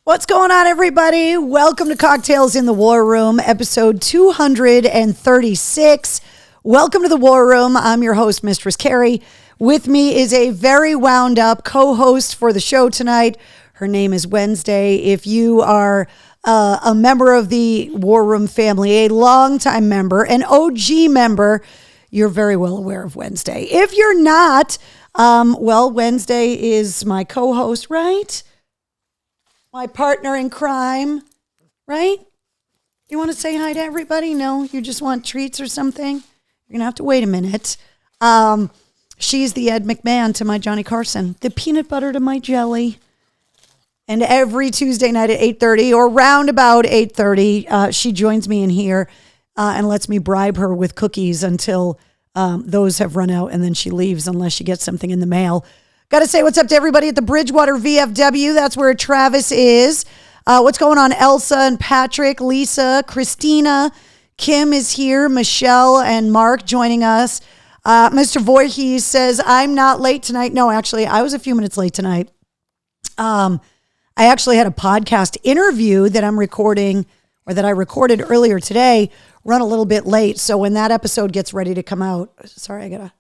What's going on, everybody? Welcome to Cocktails in the War Room, episode 236. Welcome to the War Room. I'm your host, Mistress Carrie. With me is a very wound up co-host for the show tonight. Her name is Wednesday. If you are a member of the War Room family, a longtime member, an OG member, you're very well aware of Wednesday. If you're not, Wednesday is my co-host, right? My partner in crime, right? You want to say hi to everybody? No, you just want treats or something? You're going to have to wait a minute. She's the Ed McMahon to my Johnny Carson, the peanut butter to my jelly. And every Tuesday night at 8:30 or round about 8:30, she joins me in here and lets me bribe her with cookies until those have run out, and then she leaves unless she gets something in the mail. Got to say what's up to everybody at the Bridgewater VFW. That's where Travis is. What's going on, Elsa and Patrick, Lisa, Christina, Kim is here, Michelle and Mark joining us. Mr. Voorhees says, I'm not late tonight. No, actually, I was a few minutes late tonight. I actually had a podcast interview that I'm recording, or that I recorded earlier today, run a little bit late. So when that episode gets ready to come out, sorry, I got a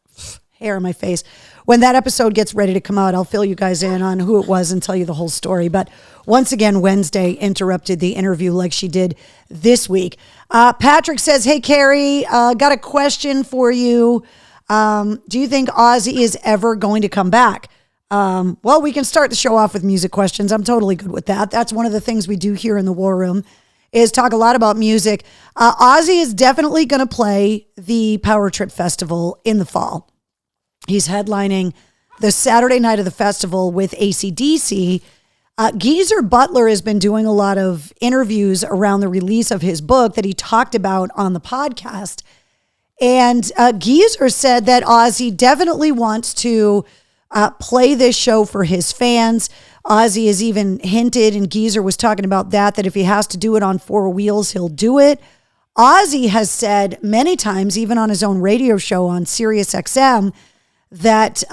hair in my face. When that episode gets ready to come out, I'll fill you guys in on who it was and tell you the whole story. But once again, Wednesday interrupted the interview like she did this week. Patrick says, hey, Carrie, got a question for you. Do you think Ozzy is ever going to come back? Well, we can start the show off with music questions. I'm totally good with that. That's one of the things we do here in the War Room, is talk a lot about music. Ozzy is definitely going to play the Power Trip Festival in the fall. He's headlining the Saturday night of the festival with AC/DC. Geezer Butler has been doing a lot of interviews around the release of his book that he talked about on the podcast. And Geezer said that Ozzy definitely wants to play this show for his fans. Ozzy has even hinted, and Geezer was talking about that if he has to do it on four wheels, he'll do it. Ozzy has said many times, even on his own radio show on Sirius XM, that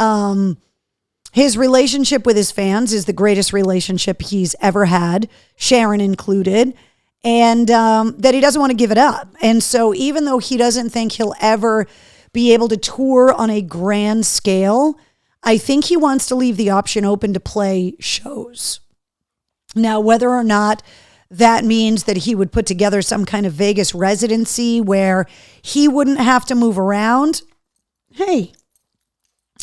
his relationship with his fans is the greatest relationship he's ever had, Sharon included, and that he doesn't want to give it up. And so even though he doesn't think he'll ever be able to tour on a grand scale, I think he wants to leave the option open to play shows. Now, whether or not that means that he would put together some kind of Vegas residency where he wouldn't have to move around,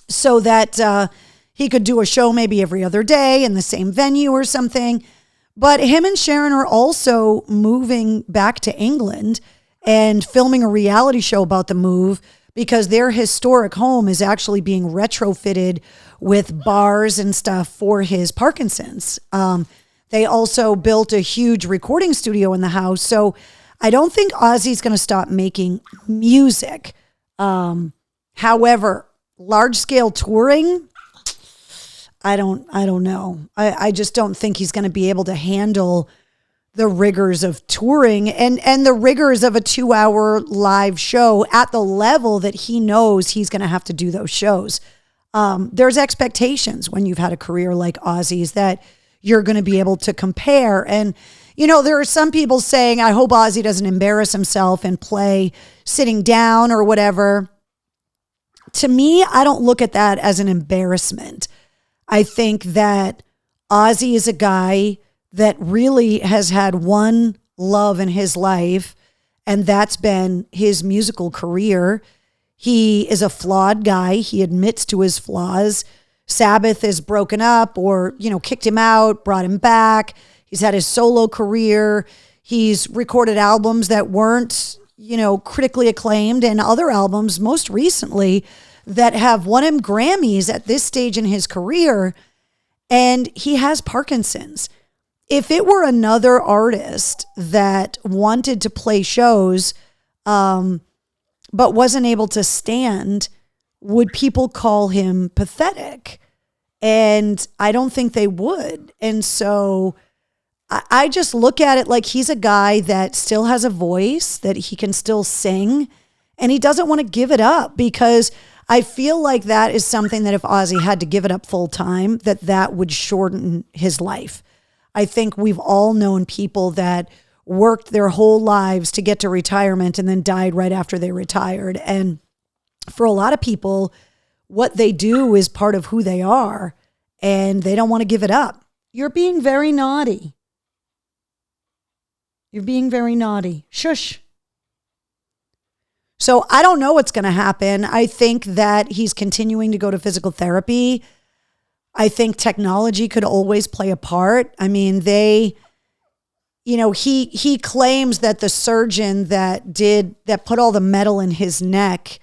so that he could do a show maybe every other day in the same venue or something. But him and Sharon are also moving back to England and filming a reality show about the move, because their historic home is actually being retrofitted with bars and stuff for his Parkinson's. They also built a huge recording studio in the house. So I don't think Ozzy's going to stop making music. However, large scale touring, I don't know. I just don't think he's going to be able to handle the rigors of touring and the rigors of a 2-hour live show at the level that he knows he's going to have to do those shows. There's expectations when you've had a career like Ozzy's that you're going to be able to compare. And, you know, there are some people saying, I hope Ozzy doesn't embarrass himself and play sitting down or whatever. To me, I don't look at that as an embarrassment. I think that Ozzy is a guy that really has had one love in his life, and that's been his musical career. He is a flawed guy. He admits to his flaws. Sabbath has broken up or, kicked him out, brought him back. He's had his solo career. He's recorded albums that weren't, critically acclaimed, and other albums most recently that have won him Grammys at this stage in his career. And he has Parkinson's. If it were another artist that wanted to play shows, but wasn't able to stand, would people call him pathetic? And I don't think they would. And so I just look at it like he's a guy that still has a voice, that he can still sing, and he doesn't want to give it up, because I feel like that is something that if Ozzy had to give it up full time, that would shorten his life. I think we've all known people that worked their whole lives to get to retirement and then died right after they retired. And for a lot of people, what they do is part of who they are, and they don't want to give it up. You're being very naughty. You're being very naughty. Shush. So I don't know what's going to happen. I think that he's continuing to go to physical therapy. I think technology could always play a part. I mean, he claims that the surgeon that put all the metal in his neck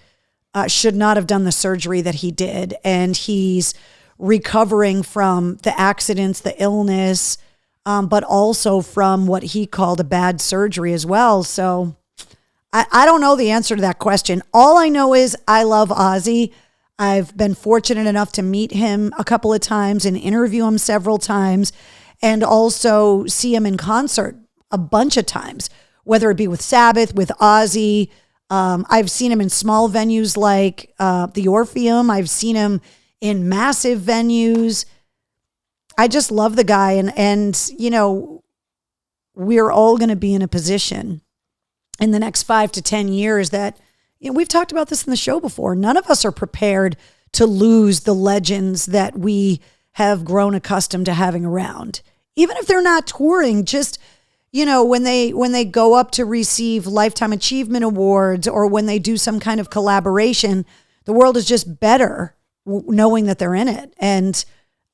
should not have done the surgery that he did. And he's recovering from the accidents, the illness, but also from what he called a bad surgery as well. So I don't know the answer to that question. All I know is I love Ozzy. I've been fortunate enough to meet him a couple of times and interview him several times, and also see him in concert a bunch of times, whether it be with Sabbath, with Ozzy. I've seen him in small venues like the Orpheum. I've seen him in massive venues. I just love the guy. And we're all going to be in a position in the next 5 to 10 years that, we've talked about this in the show before. None of us are prepared to lose the legends that we have grown accustomed to having around. Even if they're not touring, just, when they go up to receive Lifetime Achievement Awards, or when they do some kind of collaboration, the world is just better knowing that they're in it. And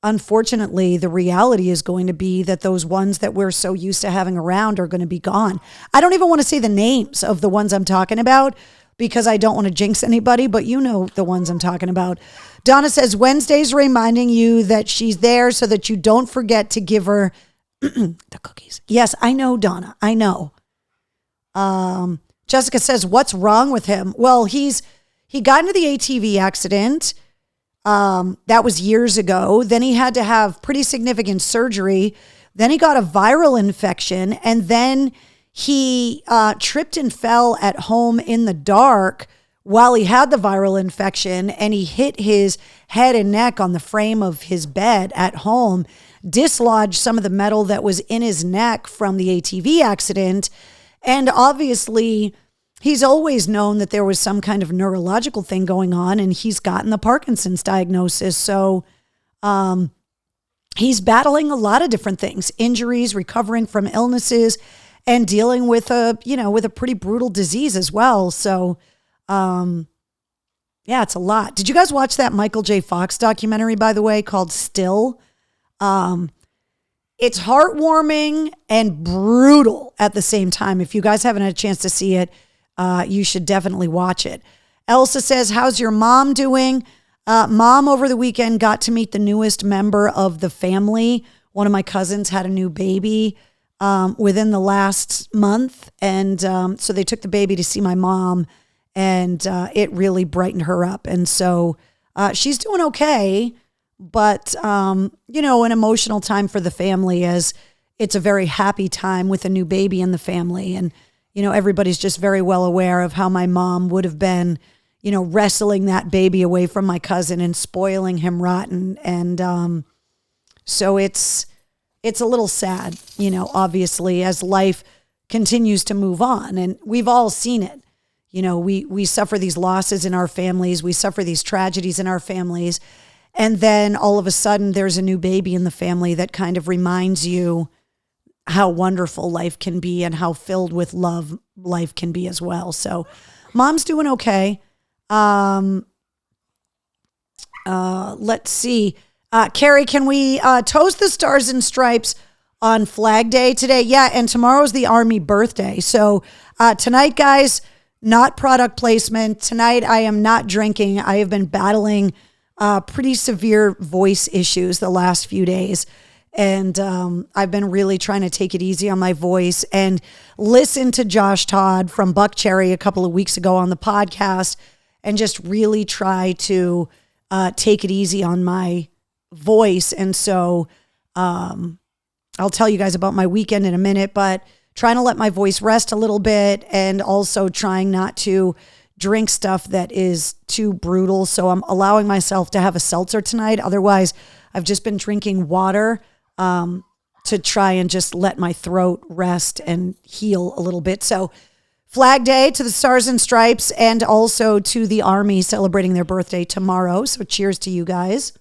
unfortunately, the reality is going to be that those ones that we're so used to having around are going to be gone. I don't even want to say the names of the ones I'm talking about because I don't want to jinx anybody, but you know the ones I'm talking about. Donna says, Wednesday's reminding you that she's there so that you don't forget to give her the cookies. Yes, I know, Donna. I know. Jessica says, what's wrong with him? Well, he got into the ATV accident. That was years ago. Then he had to have pretty significant surgery. Then he got a viral infection, and then he tripped and fell at home in the dark while he had the viral infection, and he hit his head and neck on the frame of his bed at home, dislodged some of the metal that was in his neck from the ATV accident. And obviously, he's always known that there was some kind of neurological thing going on, and he's gotten the Parkinson's diagnosis. So he's battling a lot of different things, injuries, recovering from illnesses, and dealing with a pretty brutal disease as well. So, it's a lot. Did you guys watch that Michael J. Fox documentary, by the way, called Still? It's heartwarming and brutal at the same time. If you guys haven't had a chance to see it, you should definitely watch it. Elsa says, how's your mom doing? Mom over the weekend got to meet the newest member of the family. One of my cousins had a new baby within the last month. And so they took the baby to see my mom, and it really brightened her up. And so she's doing okay, but, an emotional time for the family, as it's a very happy time with a new baby in the family. And, everybody's just very well aware of how my mom would have been, wrestling that baby away from my cousin and spoiling him rotten. And so it's a little sad, obviously, as life continues to move on. And we've all seen it. We suffer these losses in our families. We suffer these tragedies in our families. And then all of a sudden there's a new baby in the family that kind of reminds you how wonderful life can be and how filled with love life can be as well. So mom's doing okay. Let's see. Carrie, can we toast the Stars and Stripes on Flag Day today? Yeah, and tomorrow's the Army birthday. So tonight, guys, not product placement. Tonight, I am not drinking. I have been battling pretty severe voice issues the last few days. And I've been really trying to take it easy on my voice and listen to Josh Todd from Buck Cherry a couple of weeks ago on the podcast, and just really try to take it easy on my voice. And so I'll tell you guys about my weekend in a minute, but trying to let my voice rest a little bit, and also trying not to drink stuff that is too brutal. So I'm allowing myself to have a seltzer tonight. Otherwise, I've just been drinking water to try and just let my throat rest and heal a little bit. So Flag Day to the Stars and Stripes and also to the Army celebrating their birthday tomorrow. So cheers to you guys.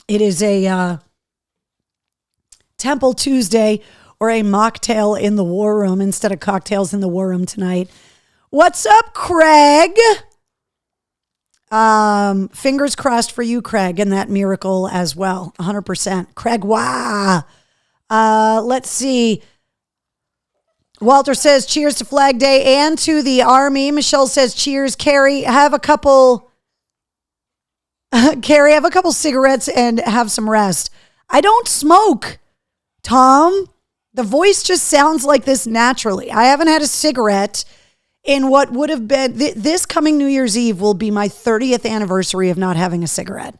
It is a Temple Tuesday or a mocktail in the war room instead of cocktails in the war room tonight. What's up, Craig? Fingers crossed for you, Craig, and that miracle as well. 100%. Craig, wow. Let's see. Walter says, cheers to Flag Day and to the Army. Michelle says, cheers. Carrie, have a couple cigarettes and have some rest. I don't smoke, Tom. The voice just sounds like this naturally. I haven't had a cigarette in what would have been, this coming New Year's Eve will be my 30th anniversary of not having a cigarette.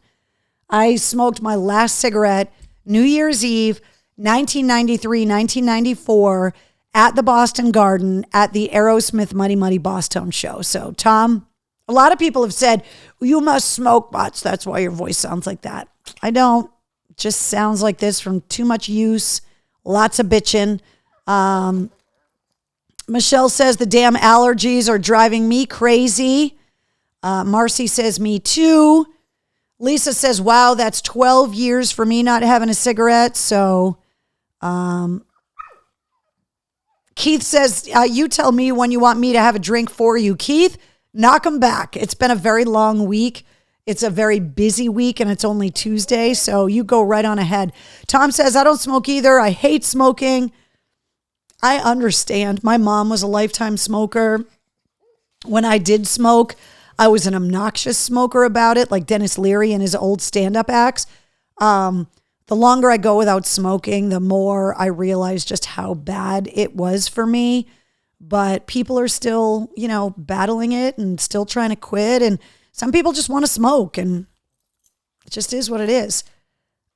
I smoked my last cigarette New Year's Eve, 1993, 1994, at the Boston Garden at the Aerosmith Muddy Muddy Boston show. So, Tom, a lot of people have said, you must smoke butts. That's why your voice sounds like that. I don't. It just sounds like this from too much use, lots of bitching. Michelle says the damn allergies are driving me crazy. Marcy says me too. Lisa says, wow, that's 12 years for me not having a cigarette. So Keith says, you tell me when you want me to have a drink for you. Keith, knock them back. It's been a very long week. It's a very busy week and it's only Tuesday. So you go right on ahead. Tom says, I don't smoke either. I hate smoking. I understand. My mom was a lifetime smoker. When I did smoke, I was an obnoxious smoker about it, like Dennis Leary and his old stand-up acts. The longer I go without smoking, the more I realize just how bad it was for me. But people are still, battling it and still trying to quit. And some people just want to smoke, and it just is what it is.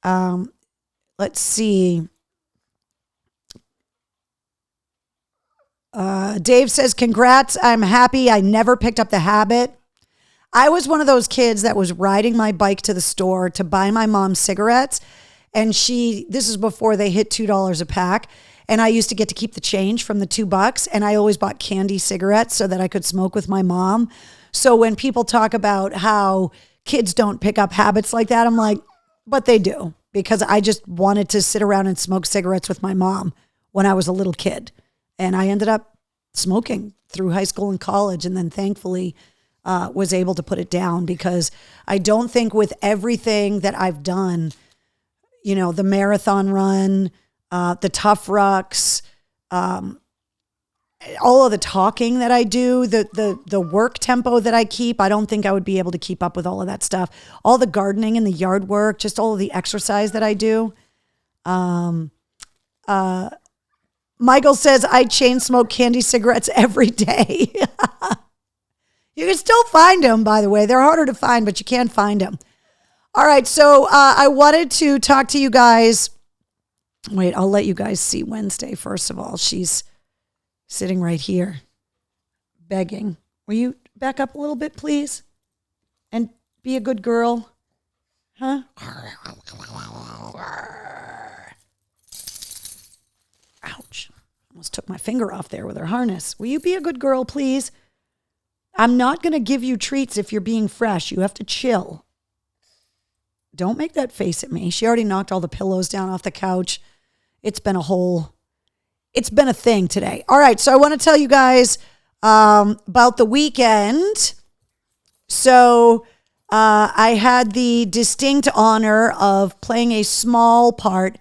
Let's see. Dave says, congrats. I'm happy I never picked up the habit. I was one of those kids that was riding my bike to the store to buy my mom cigarettes. And this is before they hit $2 a pack. And I used to get to keep the change from the $2. And I always bought candy cigarettes so that I could smoke with my mom. So when people talk about how kids don't pick up habits like that, I'm like, but they do. Because I just wanted to sit around and smoke cigarettes with my mom when I was a little kid. And I ended up smoking through high school and college, and then thankfully was able to put it down, because I don't think with everything that I've done, the marathon run, the Tough Rucks, all of the talking that I do, the work tempo that I keep, I don't think I would be able to keep up with all of that stuff. All the gardening and the yard work, just all of the exercise that I do. Michael says, I chain smoke candy cigarettes every day. You can still find them, by the way. They're harder to find, but you can find them. All right, so I wanted to talk to you guys. Wait, I'll let you guys see Wednesday, first of all. She's sitting right here, begging. Will you back up a little bit, please? And be a good girl. Huh? Ouch. Almost took my finger off there with her harness. Will you be a good girl, please? I'm not going to give you treats if you're being fresh. You have to chill. Don't make that face at me. She already knocked all the pillows down off the couch. It's been a thing today. All right, so I want to tell you guys about the weekend. So I had the distinct honor of playing a small part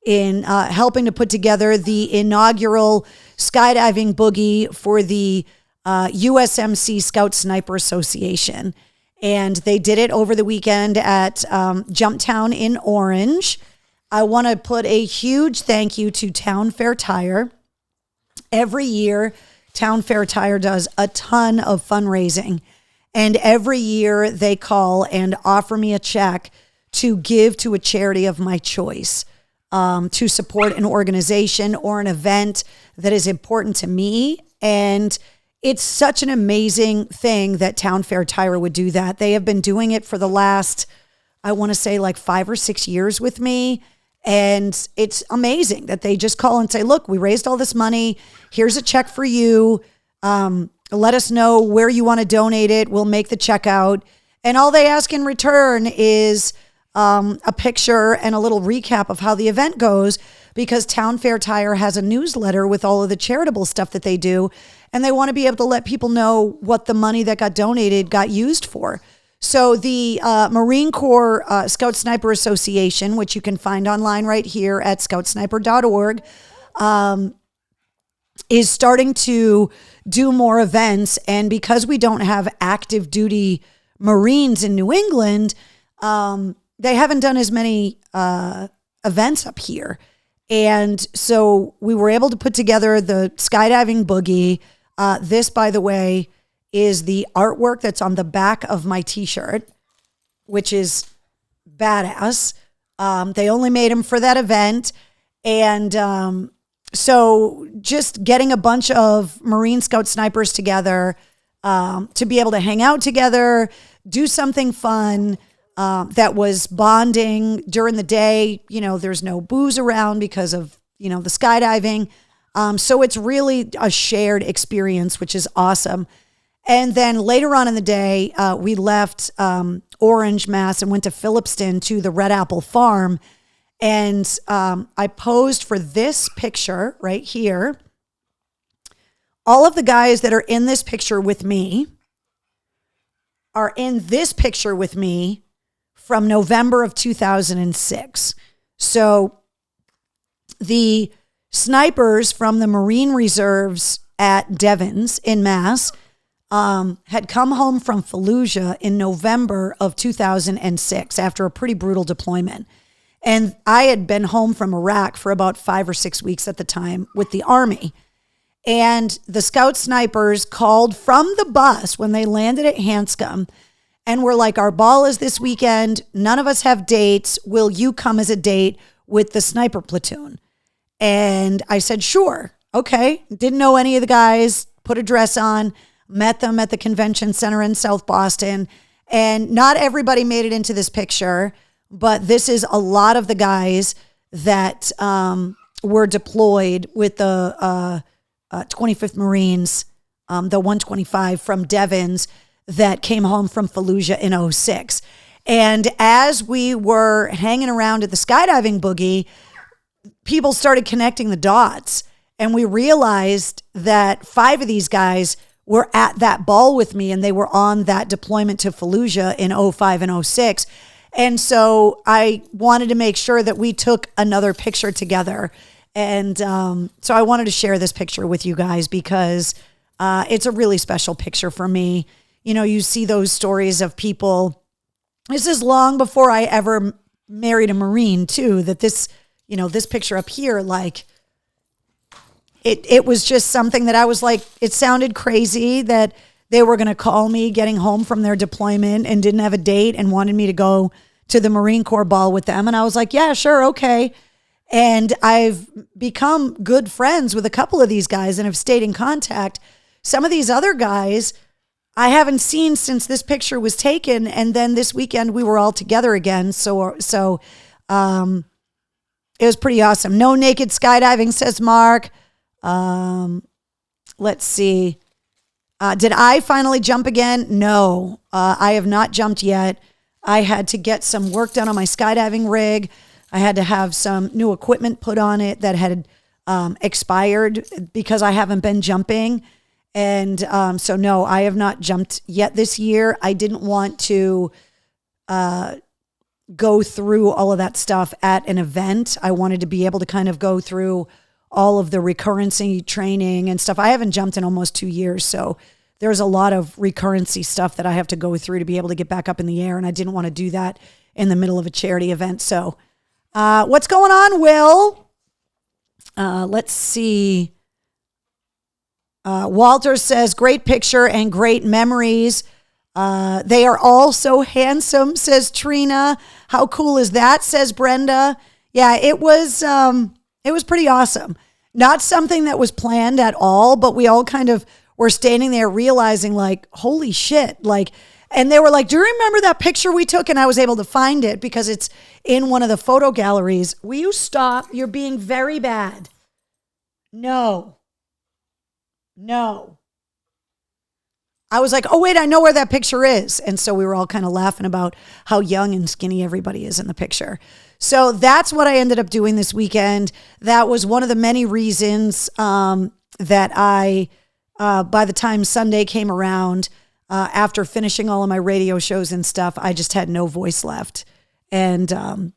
in helping to put together the inaugural skydiving boogie for the USMC Scout Sniper Association. And they did it over the weekend at Jumptown in Orange. I want to put a huge thank you to Town Fair Tire. Every year, Town Fair Tire does a ton of fundraising. And every year they call and offer me a check to give to a charity of my choice, to support an organization or an event that is important to me. And it's such an amazing thing that Town Fair Tire would do that. They have been doing it for the last I want to say like 5 or 6 years with me. And it's amazing that they just call and say, look, we raised all this money. Here's a check for you. Let us know where you want to donate it. We'll make the check out. And all they ask in return is a picture and a little recap of how the event goes, because Town Fair Tire has a newsletter with all of the charitable stuff that they do. And they want to be able to let people know what the money that got donated got used for. So the Marine Corps Scout Sniper Association, which you can find online right here at scoutsniper.org, is starting to do more events. And because we don't have active duty Marines in New England, they haven't done as many events up here. And so we were able to put together the skydiving boogie. This, by the way, is the artwork that's on the back of my t-shirt, which is badass. They only made them for that event. And so just getting a bunch of Marine Scout snipers together to be able to hang out together, do something fun that was bonding during the day. You know, there's no booze around because of, the skydiving. So it's really a shared experience, which is awesome. And then later on in the day, we left Orange, Mass, and went to Phillipston to the Red Apple Farm. And I posed for this picture right here. All of the guys that are in this picture with me are in this picture with me from November of 2006. So the snipers from the Marine Reserves at Devens in Mass had come home from Fallujah in November of 2006 after a pretty brutal deployment. And I had been home from Iraq for about 5 or 6 weeks at the time with the Army. And the Scout snipers called from the bus when they landed at Hanscom and were like, our ball is this weekend. None of us have dates. Will you come as a date with the sniper platoon? And I said, sure. Okay. Didn't know any of the guys, put a dress on, met them at the convention center in South Boston. And not everybody made it into this picture, but this is a lot of the guys that were deployed with the 25th Marines, the 125 from Devens that came home from Fallujah in 2006. And as we were hanging around at the skydiving boogie, people started connecting the dots. And we realized that 5 of these guys were at that ball with me, and they were on that deployment to Fallujah in 2005 and 2006. And so I wanted to make sure that we took another picture together. And so I wanted to share this picture with you guys because it's a really special picture for me. You see those stories of people. This is long before I ever married a Marine too, that this picture up here, like it was just something that I was like, it sounded crazy that they were going to call me getting home from their deployment and didn't have a date and wanted me to go to the Marine Corps ball with them. And I was like, yeah, sure. Okay. And I've become good friends with a couple of these guys and have stayed in contact. Some of these other guys I haven't seen since this picture was taken. And then this weekend we were all together again. So it was pretty awesome. No naked skydiving, says Mark. Let's see. Did I finally jump again? No, I have not jumped yet. I had to get some work done on my skydiving rig. I had to have some new equipment put on it that had expired because I haven't been jumping. And so no, I have not jumped yet this year. I didn't want to go through all of that stuff at an event. I wanted to be able to kind of go through all of the recurrency training and stuff. I haven't jumped in almost 2 years. So there's a lot of recurrency stuff that I have to go through to be able to get back up in the air. And I didn't want to do that in the middle of a charity event. So what's going on, Will? Let's see. Walter says, great picture and great memories. They are all so handsome, says Trina. How cool is that, says Brenda. Yeah, it was pretty awesome. Not something that was planned at all, but we all kind of were standing there realizing like, holy shit. Like And they were like, do you remember that picture we took? And I was able to find it because it's in one of the photo galleries. Will you stop? You're being very bad. No. I was like, oh, wait, I know where that picture is. And so we were all kind of laughing about how young and skinny everybody is in the picture. So that's what I ended up doing this weekend. That was one of the many reasons that I, by the time Sunday came around, after finishing all of my radio shows and stuff, I just had no voice left. And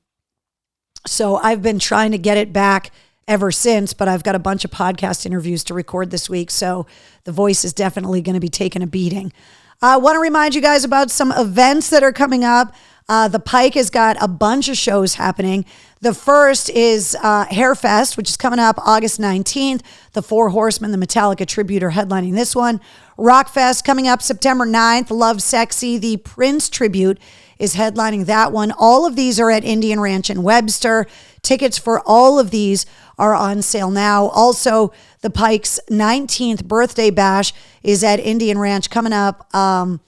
so I've been trying to get it back ever since, but I've got a bunch of podcast interviews to record this week. So the voice is definitely going to be taking a beating. I want to remind you guys about some events that are coming up. The Pike has got a bunch of shows happening. The first is Hairfest, which is coming up August 19th. The Four Horsemen, the Metallica tribute, are headlining this one. Rockfest coming up September 9th. Love Sexy, the Prince tribute, is headlining that one. All of these are at Indian Ranch in Webster. Tickets for all of these are on sale now. Also, the Pike's 19th birthday bash is at Indian Ranch coming up on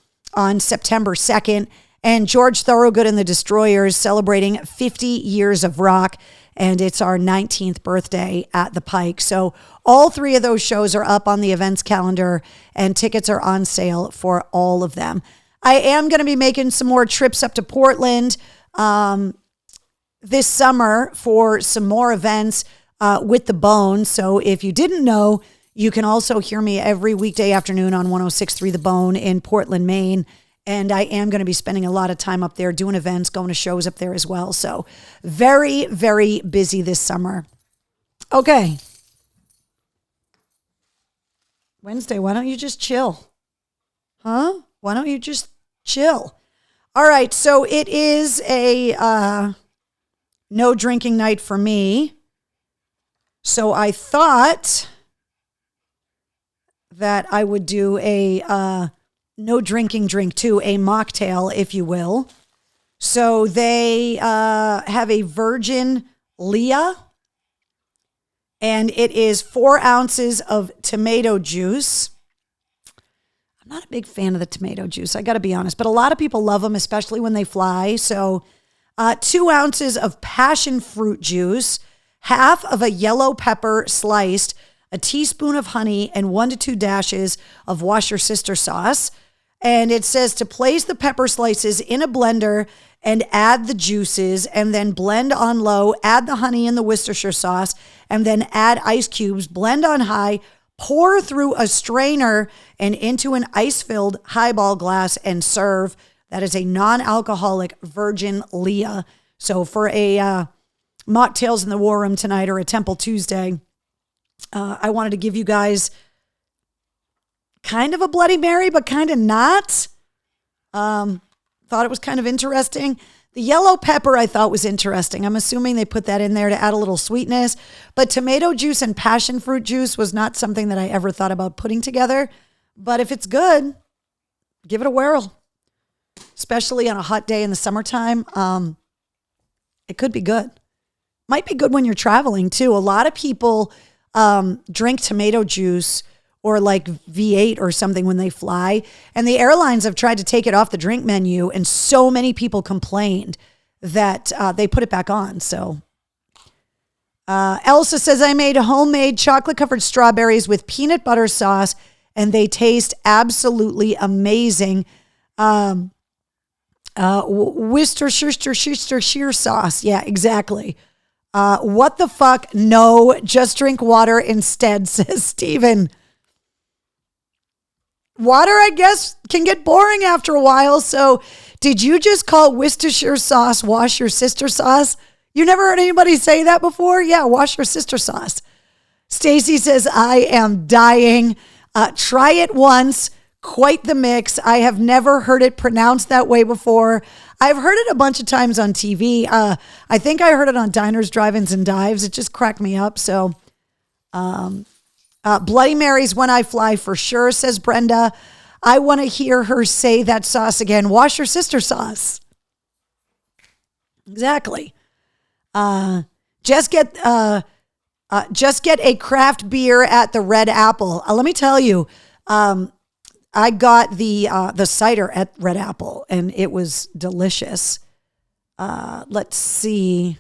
September 2nd. And George Thorogood and the Destroyers celebrating 50 years of rock. And it's our 19th birthday at the Pike. So all three of those shows are up on the events calendar and tickets are on sale for all of them. I am going to be making some more trips up to Portland this summer for some more events with The Bone. So if you didn't know, you can also hear me every weekday afternoon on 106.3 The Bone in Portland, Maine. And I am going to be spending a lot of time up there doing events, going to shows up there as well. So very, very busy this summer. Okay. Wednesday, why don't you just chill? Huh? Why don't you just chill? All right. So it is a no drinking night for me. So I thought that I would do a no drinking drink too, a mocktail, if you will. So they have a Virgin Leah, and it is 4 ounces of tomato juice. I'm not a big fan of the tomato juice, I got to be honest, but a lot of people love them, especially when they fly. So 2 ounces of passion fruit juice, half of a yellow pepper sliced, a teaspoon of honey, and 1 to 2 dashes of Wash Your Sister sauce. And it says to place the pepper slices in a blender and add the juices and then blend on low, add the honey and the Worcestershire sauce, and then add ice cubes, blend on high, pour through a strainer and into an ice-filled highball glass and serve. That is a non-alcoholic Virgin Leah. So for a Mocktails in the War Room tonight or a Temple Tuesday, I wanted to give you guys kind of a Bloody Mary, but kind of not. Thought it was kind of interesting. The yellow pepper I thought was interesting. I'm assuming they put that in there to add a little sweetness. But tomato juice and passion fruit juice was not something that I ever thought about putting together. But if it's good, give it a whirl. Especially on a hot day in the summertime. It could be good. Might be good when you're traveling too. A lot of people drink tomato juice or like V8 or something when they fly. And the airlines have tried to take it off the drink menu, and so many people complained that they put it back on. So Elsa says, I made homemade chocolate-covered strawberries with peanut butter sauce, and they taste absolutely amazing. Worcestershire sauce. Yeah, exactly. What the fuck? No, just drink water instead, says Steven. Water, I guess, can get boring after a while. So did you just call Worcestershire sauce Wash Your Sister sauce? You never heard anybody say that before? Yeah, Wash Your Sister sauce. Stacy says, I am dying. Try it once. Quite the mix. I have never heard it pronounced that way before. I've heard it a bunch of times on TV. I think I heard it on Diners, Drive-Ins, and Dives. It just cracked me up. So, Bloody Marys when I fly for sure, says Brenda. I want to hear her say that sauce again. Wash Your Sister sauce. Exactly. Just get a craft beer at the Red Apple. Let me tell you, I got the cider at Red Apple, and it was delicious. Let's see.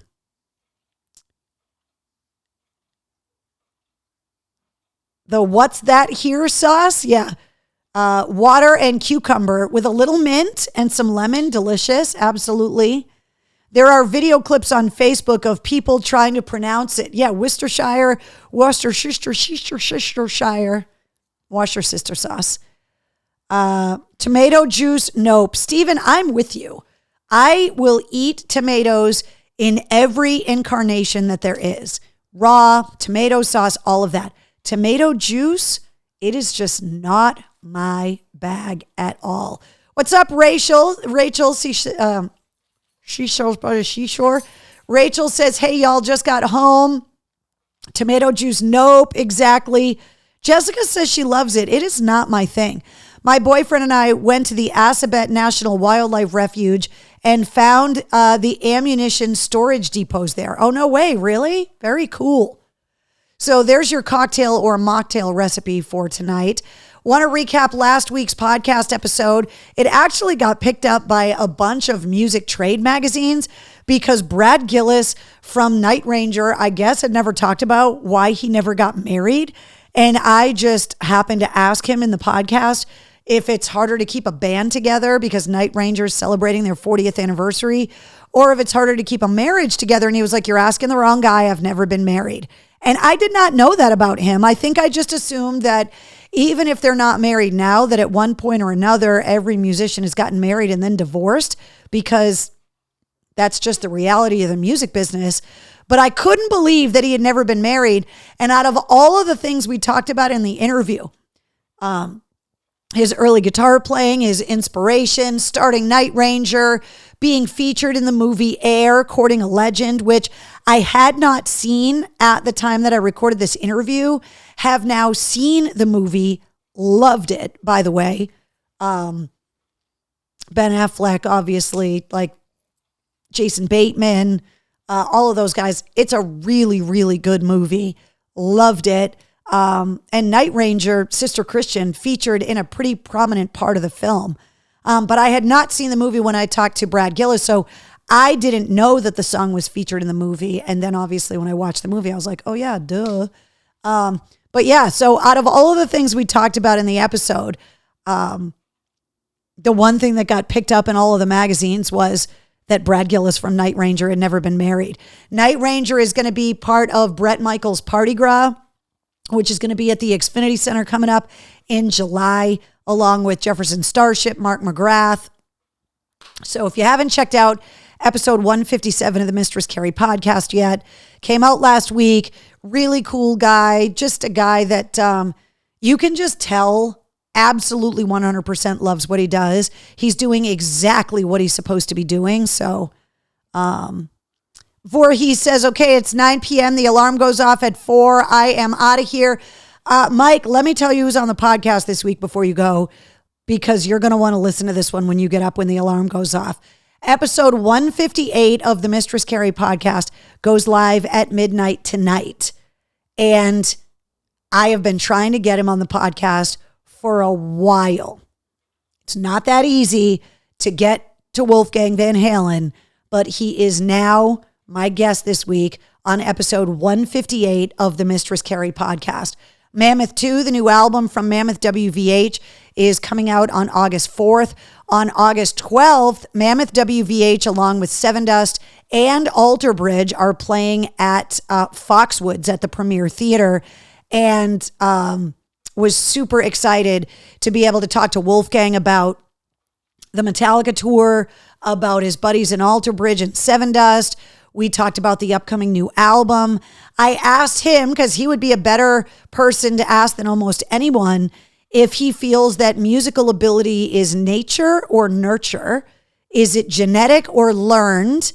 The what's that here sauce? Yeah. Water and cucumber with a little mint and some lemon. Delicious. Absolutely. There are video clips on Facebook of people trying to pronounce it. Yeah, Worcestershire sauce. Tomato juice. Nope. Stephen, I'm with you. I will eat tomatoes in every incarnation that there is. Raw, tomato sauce, all of that. Tomato juice, it is just not my bag at all. What's up, Rachel? Rachel Seashore. Rachel says, hey, y'all, just got home. Tomato juice, nope, exactly. Jessica says she loves it. It is not my thing. My boyfriend and I went to the Assabet National Wildlife Refuge and found the ammunition storage depots there. Oh, no way, really? Very cool. So there's your cocktail or mocktail recipe for tonight. Want to recap last week's podcast episode? It actually got picked up by a bunch of music trade magazines because Brad Gillis from Night Ranger, I guess, had never talked about why he never got married. And I just happened to ask him in the podcast if it's harder to keep a band together because Night Ranger is celebrating their 40th anniversary, or if it's harder to keep a marriage together. And he was like, you're asking the wrong guy. I've never been married. And I did not know that about him. I think I just assumed that even if they're not married now, that at one point or another, every musician has gotten married and then divorced because that's just the reality of the music business. But I couldn't believe that he had never been married. And out of all of the things we talked about in the interview, his early guitar playing, his inspiration, starting Night Ranger, being featured in the movie Air, Courting a Legend, which I had not seen at the time that I recorded this interview, have now seen the movie, loved it, by the way. Ben Affleck, obviously, like Jason Bateman, all of those guys. It's a really, really good movie. Loved it. And Night Ranger, Sister Christian, featured in a pretty prominent part of the film. But I had not seen the movie when I talked to Brad Gillis, so I didn't know that the song was featured in the movie. And then obviously when I watched the movie, I was like, oh yeah, duh. But yeah, so out of all of the things we talked about in the episode, the one thing that got picked up in all of the magazines was that Brad Gillis from Night Ranger had never been married. Night Ranger is going to be part of Bret Michaels' Party Gras, which is going to be at the Xfinity Center coming up in July, along with Jefferson Starship, Mark McGrath. So if you haven't checked out episode 157 of the Mistress Carrie podcast yet, came out last week. Really cool guy, just a guy that you can just tell absolutely 100% loves what he does. He's doing exactly what he's supposed to be doing. So Voorhees says, okay, it's 9 p.m. The alarm goes off at 4. I am out of here. Mike, let me tell you who's on the podcast this week before you go, because you're going to want to listen to this one when you get up when the alarm goes off. Episode 158 of the Mistress Carrie podcast goes live at midnight tonight. And I have been trying to get him on the podcast for a while. It's not that easy to get to Wolfgang Van Halen, but he is now my guest this week on episode 158 of the Mistress Carrie podcast. Mammoth 2, the new album from Mammoth WVH, is coming out on August 4th. On August 12th, Mammoth WVH, along with Sevendust and Alter Bridge, are playing at Foxwoods at the Premier Theater, and was super excited to be able to talk to Wolfgang about the Metallica tour, about his buddies in Alter Bridge and Sevendust. We talked about the upcoming new album. I asked him, because he would be a better person to ask than almost anyone, if he feels that musical ability is nature or nurture. Is it genetic or learned?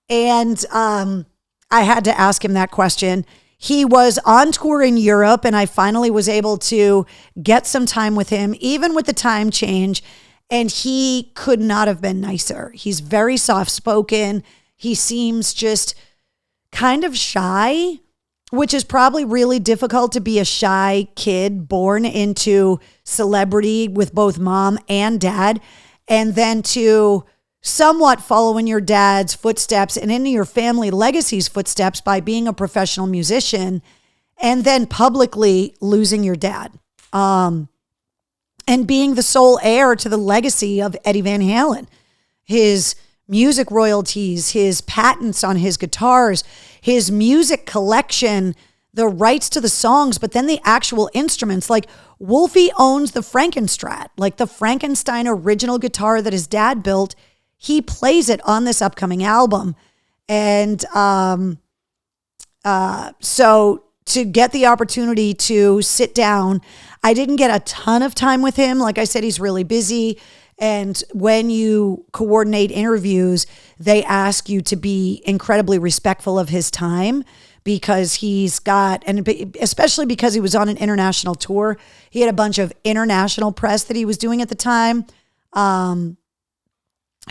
And I had to ask him that question. He was on tour in Europe, and I finally was able to get some time with him, even with the time change, and he could not have been nicer. He's very soft-spoken. He seems just kind of shy, which is probably really difficult to be a shy kid born into celebrity with both mom and dad, and then to somewhat follow in your dad's footsteps and in your family legacy's footsteps by being a professional musician, and then publicly losing your dad, and being the sole heir to the legacy of Eddie Van Halen, his music royalties, his patents on his guitars, his music collection, the rights to the songs, but then the actual instruments. Like Wolfie owns the Frankenstrat, like the Frankenstein original guitar that his dad built. He plays it on this upcoming album. And so to get the opportunity to sit down, I didn't get a ton of time with him. Like I said, he's really busy. And when you coordinate interviews, they ask you to be incredibly respectful of his time, because he's got, and especially because he was on an international tour, he had a bunch of international press that he was doing at the time.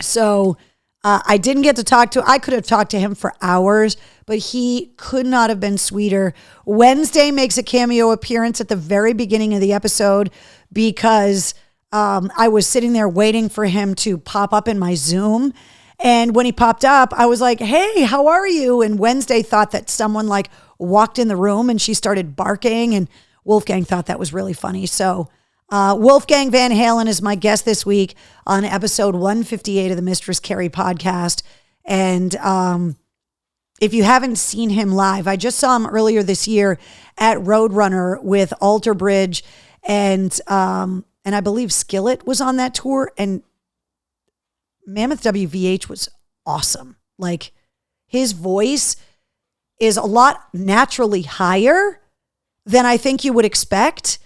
So I didn't get to talk to, I could have talked to him for hours, but he could not have been sweeter. Wednesday makes a cameo appearance at the very beginning of the episode because I was sitting there waiting for him to pop up in my Zoom. And when he popped up, I was like, hey, how are you? And Wednesday thought that someone like walked in the room and she started barking, and Wolfgang thought that was really funny. So Wolfgang Van Halen is my guest this week on episode 158 of the Mistress Carrie podcast. And if you haven't seen him live, I just saw him earlier this year at Roadrunner with Alter Bridge, and I believe Skillet was on that tour, and Mammoth WVH was awesome. Like, his voice is a lot naturally higher than I think you would expect,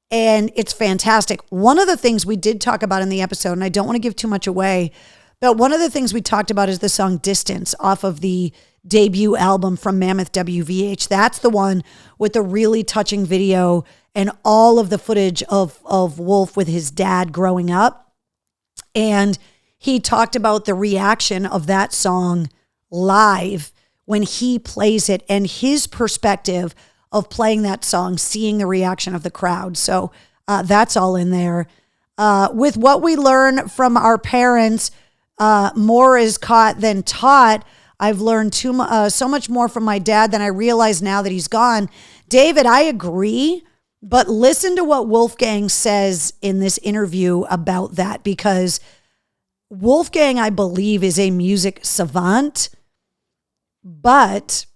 and it's fantastic. One of the things we did talk about in the episode, and I don't want to give too much away, but one of the things we talked about is the song Distance off of the debut album from Mammoth WVH. That's the one with the really touching video and all of the footage of Wolf with his dad growing up. And he talked about the reaction of that song live when he plays it, and his perspective of playing that song, seeing the reaction of the crowd. So that's all in there. With what we learn from our parents, more is caught than taught. I've learned so much more from my dad than I realize now that he's gone. David, I agree, but listen to what Wolfgang says in this interview about that, because Wolfgang, I believe, is a music savant, but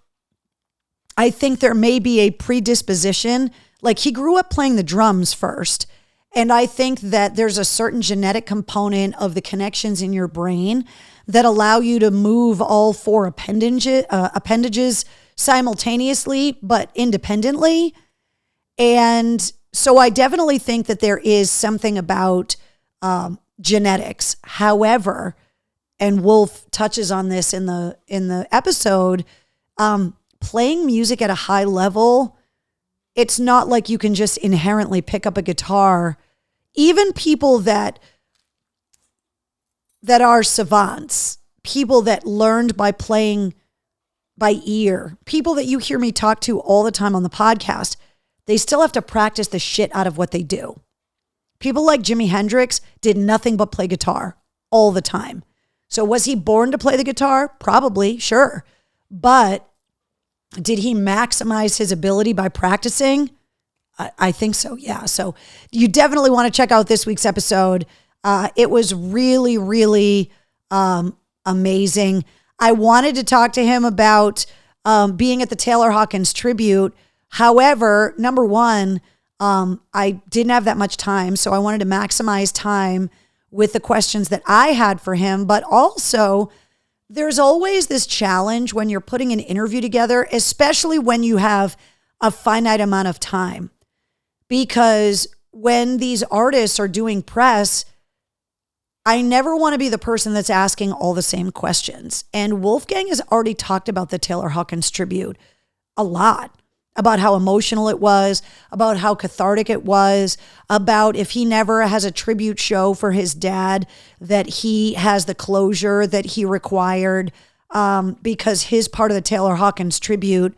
I think there may be a predisposition. Like, he grew up playing the drums first, and I think that there's a certain genetic component of the connections in your brain that allow you to move all four appendages simultaneously, but independently. And so I definitely think that there is something about genetics. However, and Wolf touches on this in the episode, playing music at a high level, it's not like you can just inherently pick up a guitar. Even people that are savants, people that learned by playing by ear, people that you hear me talk to all the time on the podcast, they still have to practice the shit out of what they do. People like Jimi Hendrix did nothing but play guitar all the time. So was he born to play the guitar? Probably, sure. But did he maximize his ability by practicing? I think so, yeah. So you definitely want to check out this week's episode. It was really, really amazing. I wanted to talk to him about being at the Taylor Hawkins tribute. However, number one, I didn't have that much time, so I wanted to maximize time with the questions that I had for him. But also, there's always this challenge when you're putting an interview together, especially when you have a finite amount of time. Because when these artists are doing press, I never want to be the person that's asking all the same questions. And Wolfgang has already talked about the Taylor Hawkins tribute a lot, about how emotional it was, about how cathartic it was, about if he never has a tribute show for his dad, that he has the closure that he required, because his part of the Taylor Hawkins tribute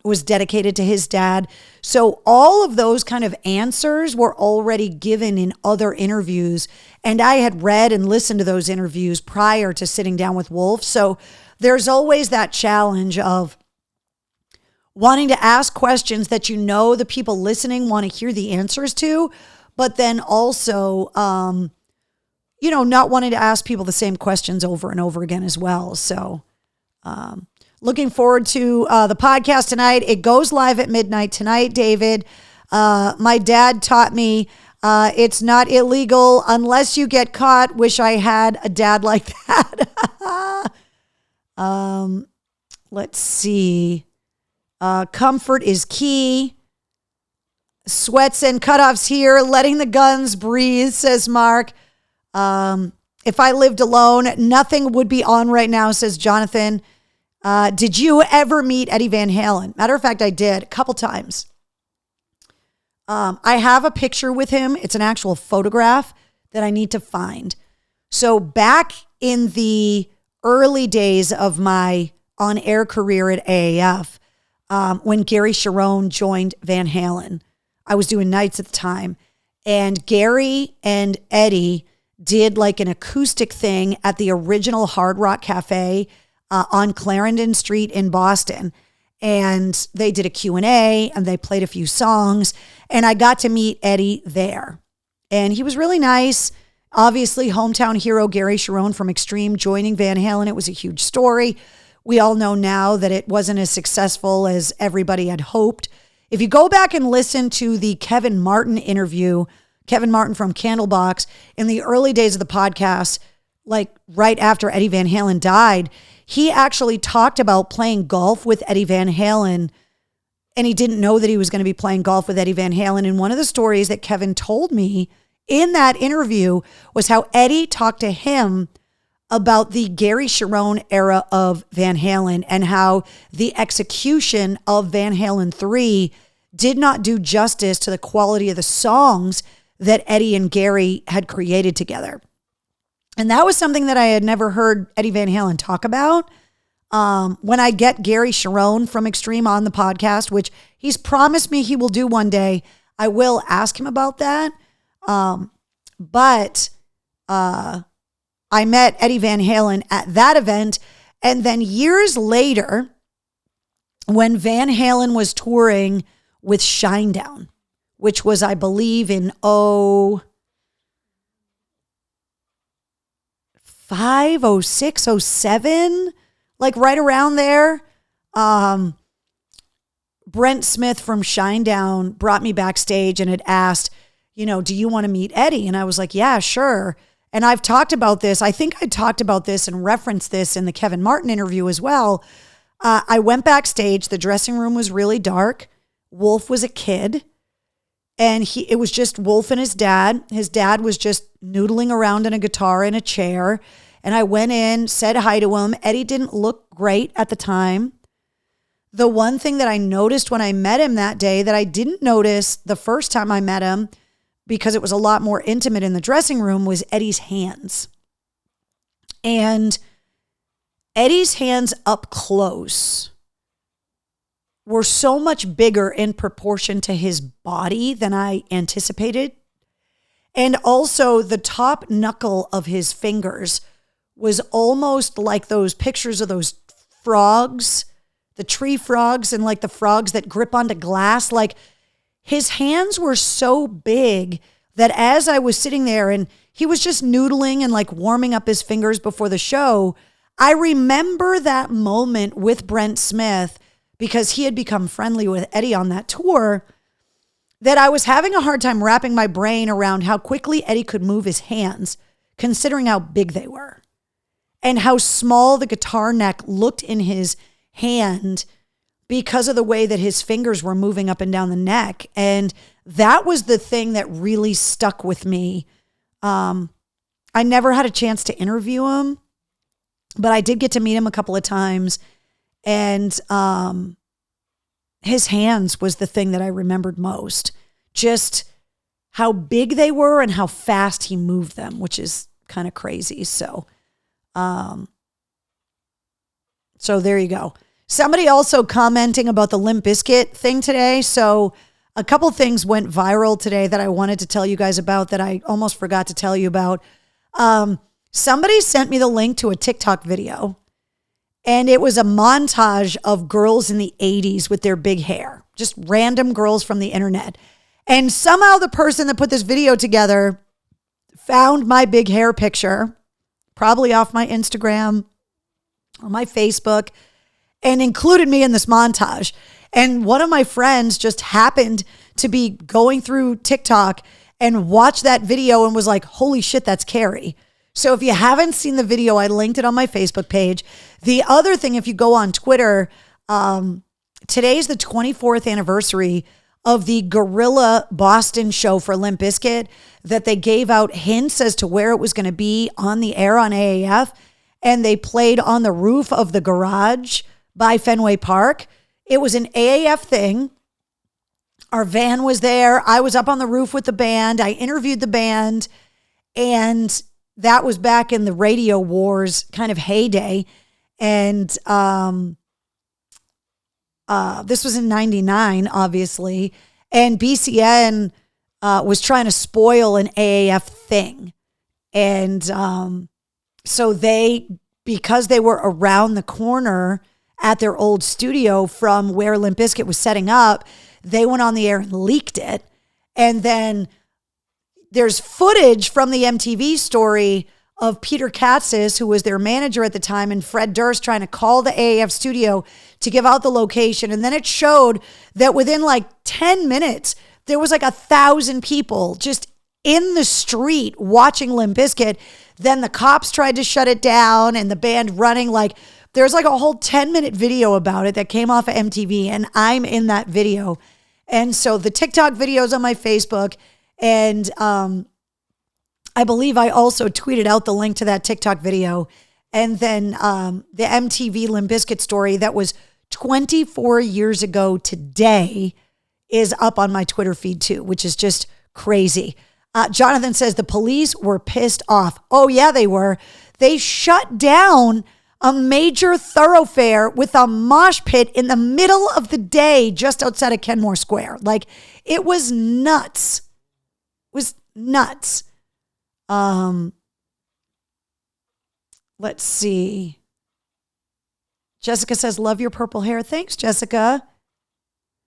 was dedicated to his dad. So all of those kind of answers were already given in other interviews. And I had read and listened to those interviews prior to sitting down with Wolf. So there's always that challenge of wanting to ask questions that you know the people listening want to hear the answers to, but then also, not wanting to ask people the same questions over and over again as well. So, looking forward to the podcast tonight. It goes live at midnight tonight, David. My dad taught me it's not illegal unless you get caught. Wish I had a dad like that. Let's see. Comfort is key. Sweats and cutoffs here. Letting the guns breathe, says Mark. If I lived alone, nothing would be on right now, says Jonathan. Did you ever meet Eddie Van Halen? Matter of fact, I did a couple times. I have a picture with him. It's an actual photograph that I need to find. So back in the early days of my on-air career at AAF, when Gary Cherone joined Van Halen, I was doing nights at the time, and Gary and Eddie did like an acoustic thing at the original Hard Rock Cafe on Clarendon Street in Boston. And they did a Q&A and they played a few songs, and I got to meet Eddie there. And he was really nice. Obviously, hometown hero Gary Cherone from Extreme joining Van Halen. It was a huge story. We all know now that it wasn't as successful as everybody had hoped. If you go back and listen to the Kevin Martin interview, Kevin Martin from Candlebox, in the early days of the podcast, like right after Eddie Van Halen died, he actually talked about playing golf with Eddie Van Halen, and he didn't know that he was going to be playing golf with Eddie Van Halen. And one of the stories that Kevin told me in that interview was how Eddie talked to him about the Gary Cherone era of Van Halen and how the execution of Van Halen 3 did not do justice to the quality of the songs that Eddie and Gary had created together. And that was something that I had never heard Eddie Van Halen talk about. When I get Gary Cherone from Extreme on the podcast, which he's promised me he will do one day, I will ask him about that. But I met Eddie Van Halen at that event. And then years later, when Van Halen was touring with Shinedown, which was, I believe, in 05, 06, 07, like right around there. Brent Smith from Shinedown brought me backstage and had asked, do you want to meet Eddie? And I was like, yeah, sure. And I've talked about this. I think I talked about this and referenced this in the Kevin Martin interview as well. I went backstage. The dressing room was really dark. Wolf was a kid. And it was just Wolf and his dad. His dad was just noodling around on a guitar in a chair. And I went in, said hi to him. Eddie didn't look great at the time. The one thing that I noticed when I met him that day that I didn't notice the first time I met him, because it was a lot more intimate in the dressing room, was Eddie's hands. And Eddie's hands up close were so much bigger in proportion to his body than I anticipated. And also the top knuckle of his fingers was almost like those pictures of those frogs, the tree frogs, and like the frogs that grip onto glass. Like his hands were so big that as I was sitting there and he was just noodling and like warming up his fingers before the show, I remember that moment with Brent Smith, because he had become friendly with Eddie on that tour, that I was having a hard time wrapping my brain around how quickly Eddie could move his hands, considering how big they were and how small the guitar neck looked in his hand because of the way that his fingers were moving up and down the neck. And that was the thing that really stuck with me. I never had a chance to interview him, but I did get to meet him a couple of times. And his hands was the thing that I remembered most. Just how big they were and how fast he moved them, which is kind of crazy. So there you go. Somebody also commenting about the Limp Bizkit thing today. So a couple things went viral today that I wanted to tell you guys about that I almost forgot to tell you about. Somebody sent me the link to a TikTok video, and it was a montage of girls in the 80s with their big hair, just random girls from the internet. And somehow the person that put this video together found my big hair picture, probably off my Instagram or my Facebook, and included me in this montage. And one of my friends just happened to be going through TikTok and watched that video and was like, holy shit, that's Carrie. So if you haven't seen the video, I linked it on my Facebook page. The other thing, if you go on Twitter, today's the 24th anniversary of the Gorilla Boston show for Limp Bizkit, that they gave out hints as to where it was going to be on the air on AAF. And they played on the roof of the garage by Fenway Park. It was an AAF thing. Our van was there. I was up on the roof with the band. I interviewed the band. And that was back in the Radio Wars kind of heyday. And this was in 99, obviously. And BCN was trying to spoil an AAF thing. And so because they were around the corner at their old studio from where Limp Bizkit was setting up, they went on the air and leaked it. And then there's footage from the MTV story of Peter Katzis, who was their manager at the time, and Fred Durst trying to call the AAF studio to give out the location. And then it showed that within like 10 minutes, there was like 1,000 people just in the street watching Limp Bizkit. Then the cops tried to shut it down and the band running. Like, there's like a whole 10-minute video about it that came off of MTV, and I'm in that video. And so the TikTok video's on my Facebook, and I believe I also tweeted out the link to that TikTok video. And then the MTV Limp Bizkit story that was 24 years ago today is up on my Twitter feed too, which is just crazy. Jonathan says the police were pissed off. Oh yeah, they were. They shut down a major thoroughfare with a mosh pit in the middle of the day just outside of Kenmore Square. Like, it was nuts. It was nuts. Let's see. Jessica says, love your purple hair. Thanks, Jessica.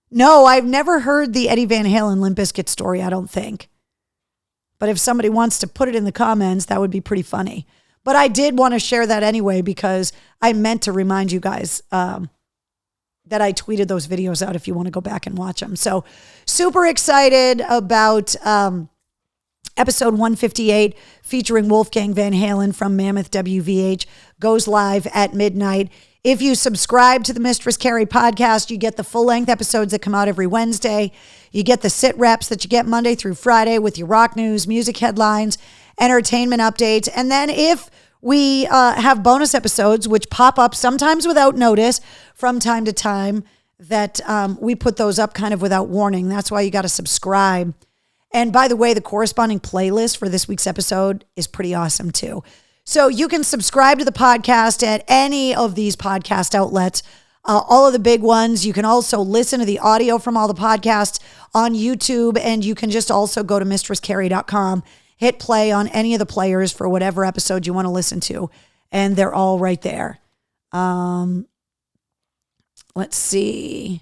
No, I've never heard the Eddie Van Halen Limp Bizkit story, I don't think. But if somebody wants to put it in the comments, that would be pretty funny. But I did want to share that anyway, because I meant to remind you guys that I tweeted those videos out if you want to go back and watch them. So super excited about episode 158 featuring Wolfgang Van Halen from Mammoth WVH goes live at midnight. If you subscribe to the Mistress Carrie podcast, you get the full-length episodes that come out every Wednesday. You get the sit reps that you get Monday through Friday with your rock news, music headlines, entertainment updates. And then if we have bonus episodes, which pop up sometimes without notice from time to time, that we put those up kind of without warning. That's why you got to subscribe. And by the way, the corresponding playlist for this week's episode is pretty awesome too. So you can subscribe to the podcast at any of these podcast outlets, all of the big ones. You can also listen to the audio from all the podcasts on YouTube, and you can just also go to mistresscarrie.com, hit play on any of the players for whatever episode you want to listen to, and they're all right there. Let's see.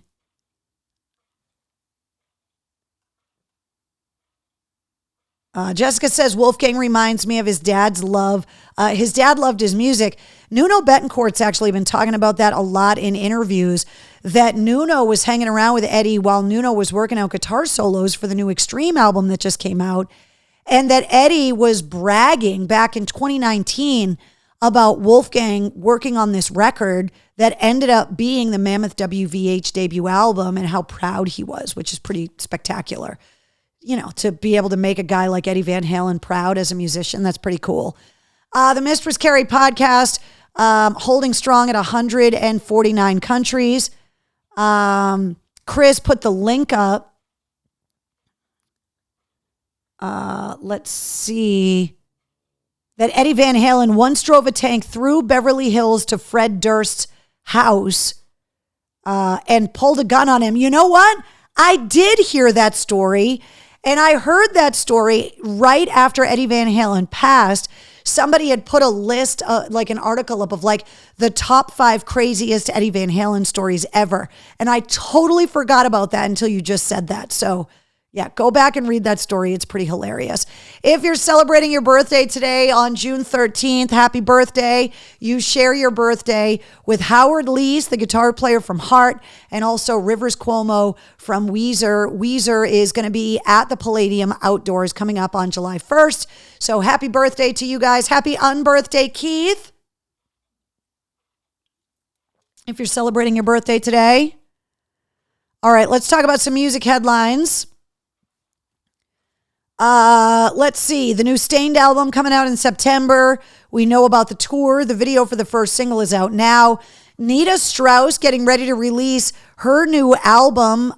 Jessica says, Wolfgang reminds me of his dad's love. His dad loved his music. Nuno Betancourt's actually been talking about that a lot in interviews, that Nuno was hanging around with Eddie while Nuno was working out guitar solos for the new Extreme album that just came out, and that Eddie was bragging back in 2019 about Wolfgang working on this record that ended up being the Mammoth WVH debut album, and how proud he was, which is pretty spectacular. You know, to be able to make a guy like Eddie Van Halen proud as a musician, that's pretty cool. The Mistress Carrie podcast, holding strong at 149 countries. Chris put the link up. Let's see. That Eddie Van Halen once drove a tank through Beverly Hills to Fred Durst's house and pulled a gun on him. You know what? I did hear that story, and I heard that story right after Eddie Van Halen passed. Somebody had put a list, like an article up of like the top 5 craziest Eddie Van Halen stories ever. And I totally forgot about that until you just said that. So yeah, go back and read that story. It's pretty hilarious. If you're celebrating your birthday today on June 13th, happy birthday. You share your birthday with Howard Leese, the guitar player from Heart, and also Rivers Cuomo from Weezer. Weezer is going to be at the Palladium Outdoors coming up on July 1st. So happy birthday to you guys. Happy unbirthday, Keith. If you're celebrating your birthday today. All right, let's talk about some music headlines. Let's see. The new Stained album coming out in September. We know about the tour. The video for the first single is out now. Nita Strauss getting ready to release her new album.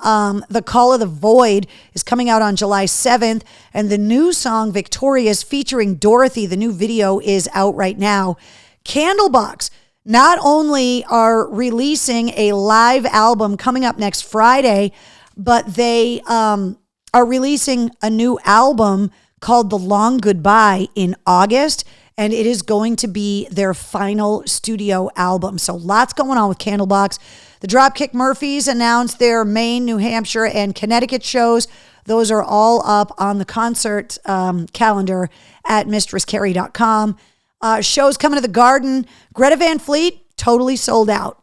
The Call of the Void is coming out on July 7th. And the new song Victorious featuring Dorothy, the new video is out right now. Candlebox not only are releasing a live album coming up next Friday, but they, are releasing a new album called The Long Goodbye in August, and it is going to be their final studio album. So lots going on with Candlebox. The Dropkick Murphys announced their Maine, New Hampshire, and Connecticut shows. Those are all up on the concert calendar at mistresscarrie.com. Shows coming to the Garden. Greta Van Fleet, totally sold out.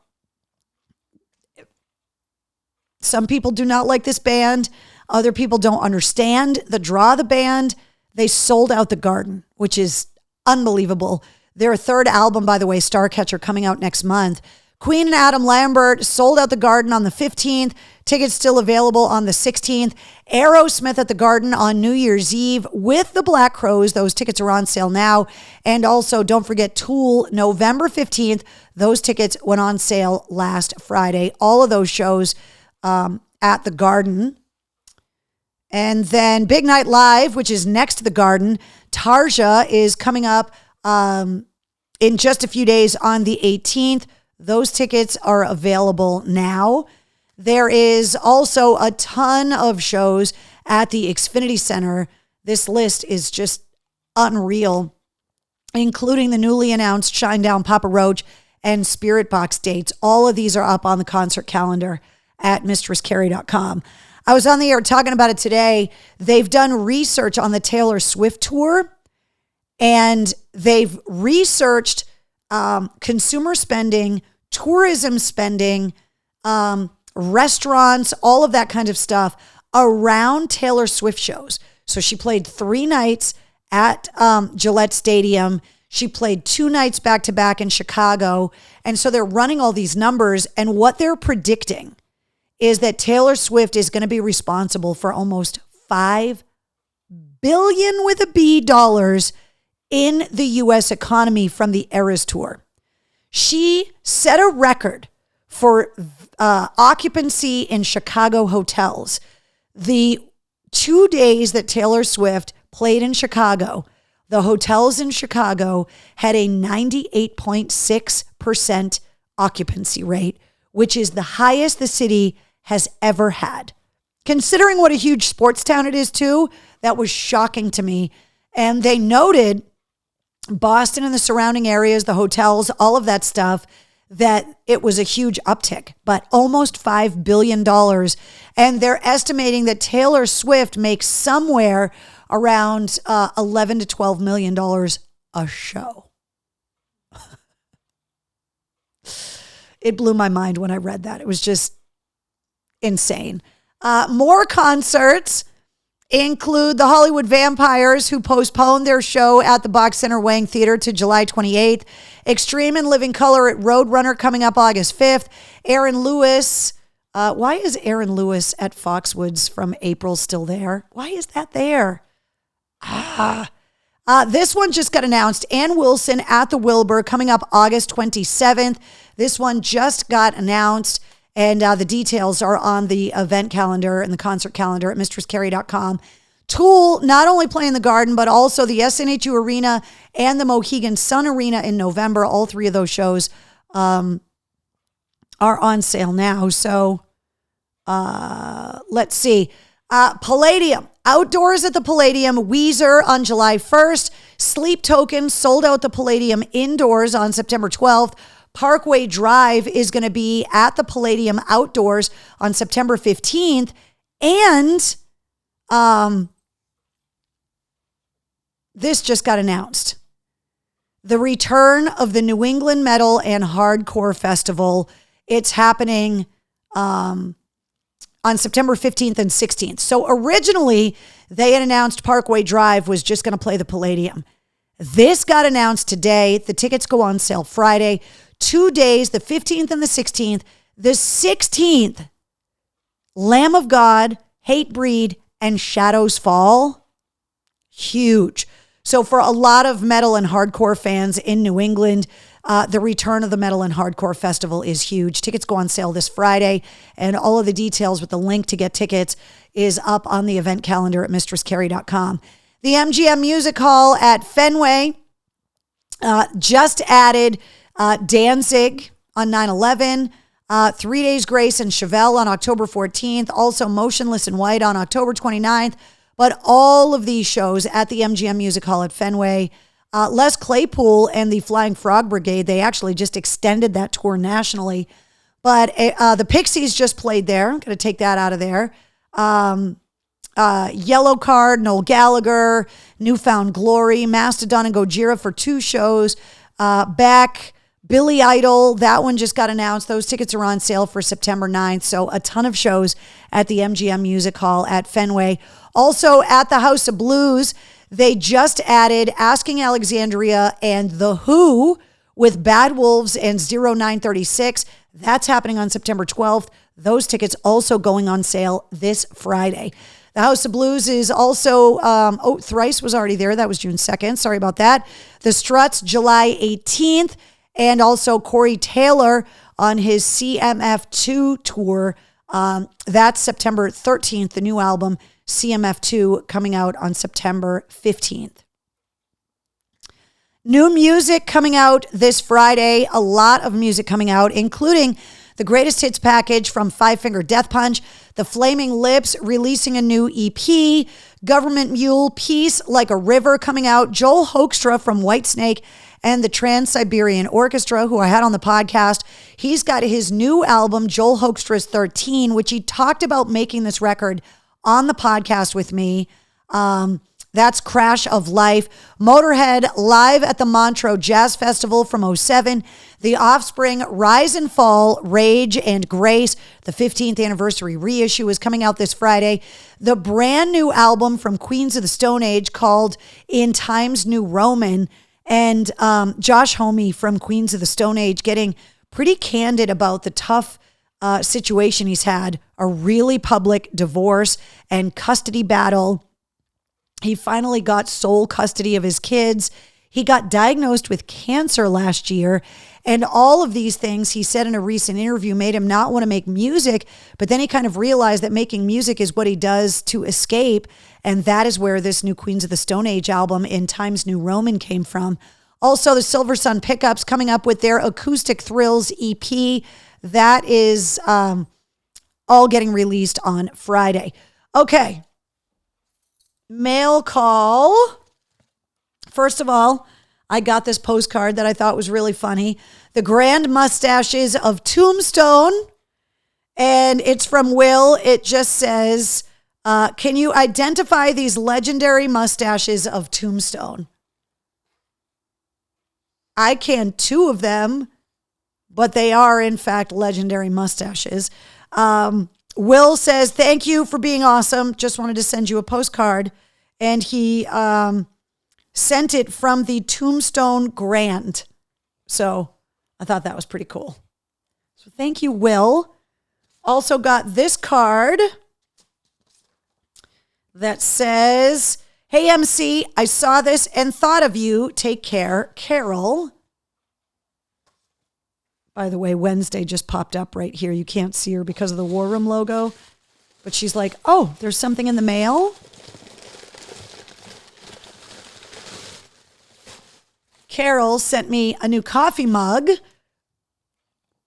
Some people do not like this band. Other people don't understand the draw of the band. They sold out the Garden, which is unbelievable. Their third album, by the way, Starcatcher, coming out next month. Queen and Adam Lambert sold out the Garden on the 15th. Tickets still available on the 16th. Aerosmith at the Garden on New Year's Eve with the Black Crowes. Those tickets are on sale now. And also, don't forget Tool, November 15th. Those tickets went on sale last Friday. All of those shows at the Garden. And then Big Night Live, which is next to the Garden. Tarja is coming up in just a few days on the 18th. Those tickets are available now. There is also a ton of shows at the Xfinity Center. This list is just unreal, including the newly announced Shinedown, Papa Roach, and Spirit Box dates. All of these are up on the concert calendar at mistresscarrie.com. I was on the air talking about it today. They've done research on the Taylor Swift tour, and they've researched consumer spending, tourism spending, restaurants, all of that kind of stuff around Taylor Swift shows. So she played 3 nights at Gillette Stadium. She played 2 nights back-to-back in Chicago. And so they're running all these numbers, and what they're predicting is that Taylor Swift is going to be responsible for almost $5 billion with a B dollars in the U.S. economy from the Eras Tour. She set a record for occupancy in Chicago hotels. The 2 days that Taylor Swift played in Chicago, the hotels in Chicago had a 98.6% occupancy rate, which is the highest the city has ever had. Considering what a huge sports town it is too, that was shocking to me. And they noted Boston and the surrounding areas, the hotels, all of that stuff, that it was a huge uptick, but almost $5 billion. And they're estimating that Taylor Swift makes somewhere around $11 to $12 million a show. It blew my mind when I read that. It was just insane. More concerts include the Hollywood Vampires, who postponed their show at the Box Center Wang Theater to July 28th. Extreme and Living Color at Roadrunner coming up August 5th. Aaron Lewis. Why is Aaron Lewis at Foxwoods from April still there? Why is that there? This one just got announced. Ann Wilson at the Wilbur coming up August 27th. This one just got announced. And the details are on the event calendar and the concert calendar at mistresscarrie.com. Tool not only playing the Garden, but also the SNHU Arena and the Mohegan Sun Arena in November. All 3 of those shows are on sale now. So let's see. Palladium. Outdoors at the Palladium. Weezer on July 1st. Sleep Token sold out the Palladium indoors on September 12th. Parkway Drive is going to be at the Palladium outdoors on September 15th. And this just got announced. The return of the New England Metal and Hardcore Festival. It's happening on September 15th and 16th. So originally, they had announced Parkway Drive was just going to play the Palladium. This got announced today. The tickets go on sale Friday. 2 days, the 15th and the 16th. The 16th, Lamb of God, Hatebreed, and Shadows Fall. Huge. So for a lot of metal and hardcore fans in New England, the return of the Metal and Hardcore Festival is huge. Tickets go on sale this Friday, and all of the details with the link to get tickets is up on the event calendar at mistresscarrie.com. The MGM Music Hall at Fenway just added Danzig on 9/11, 3 Days Grace and Chevelle on October 14th, also Motionless in White on October 29th. But all of these shows at the MGM Music Hall at Fenway, Les Claypool and the Flying Frog Brigade, they actually just extended that tour nationally. But the Pixies just played there. I'm going to take that out of there. Yellow Card, Noel Gallagher, Newfound Glory, Mastodon and Gojira for 2 shows. Beck, Billy Idol, that one just got announced. Those tickets are on sale for September 9th. So a ton of shows at the MGM Music Hall at Fenway. Also at the House of Blues, they just added Asking Alexandria and The Who with Bad Wolves and 0936. That's happening on September 12th. Those tickets also going on sale this Friday. The House of Blues is also, Thrice was already there. That was June 2nd. Sorry about that. The Struts, July 18th. And also Corey Taylor on his CMF2 tour. That's September 13th, the new album, CMF2, coming out on September 15th. New music coming out this Friday. A lot of music coming out, including the greatest hits package from Five Finger Death Punch, the Flaming Lips releasing a new EP, Government Mule, Peace Like a River coming out, Joel Hoekstra from Whitesnake, and the Trans-Siberian Orchestra, who I had on the podcast. He's got his new album, Joel Hoekstra's 13, which he talked about making this record on the podcast with me. That's Crash of Life. Motorhead live at the Montreux Jazz Festival from '07. The Offspring, Rise and Fall, Rage and Grace. The 15th anniversary reissue is coming out this Friday. The brand new album from Queens of the Stone Age called In Times New Roman. And Josh Homme from Queens of the Stone Age getting pretty candid about the tough situation he's had, a really public divorce and custody battle. He finally got sole custody of his kids. He got diagnosed with cancer last year. And all of these things, he said in a recent interview, made him not want to make music. But then he kind of realized that making music is what he does to escape. And that is where this new Queens of the Stone Age album, In Times New Roman, came from. Also, the Silver Sun Pickups coming up with their Acoustic Thrills EP. That is all getting released on Friday. Okay. Mail call. First of all, I got this postcard that I thought was really funny. The Grand Mustaches of Tombstone. And it's from Will. It just says, can you identify these legendary mustaches of Tombstone? I can 2 of them, but they are, in fact, legendary mustaches. Will says, thank you for being awesome. Just wanted to send you a postcard. And he sent it from the Tombstone Grand. So I thought that was pretty cool. So thank you, Will. Also got this card that says, hey, MC, I saw this and thought of you. Take care, Carol. By the way, Wednesday just popped up right here. You can't see her because of the War Room logo. But she's like, oh, there's something in the mail? Carol sent me a new coffee mug,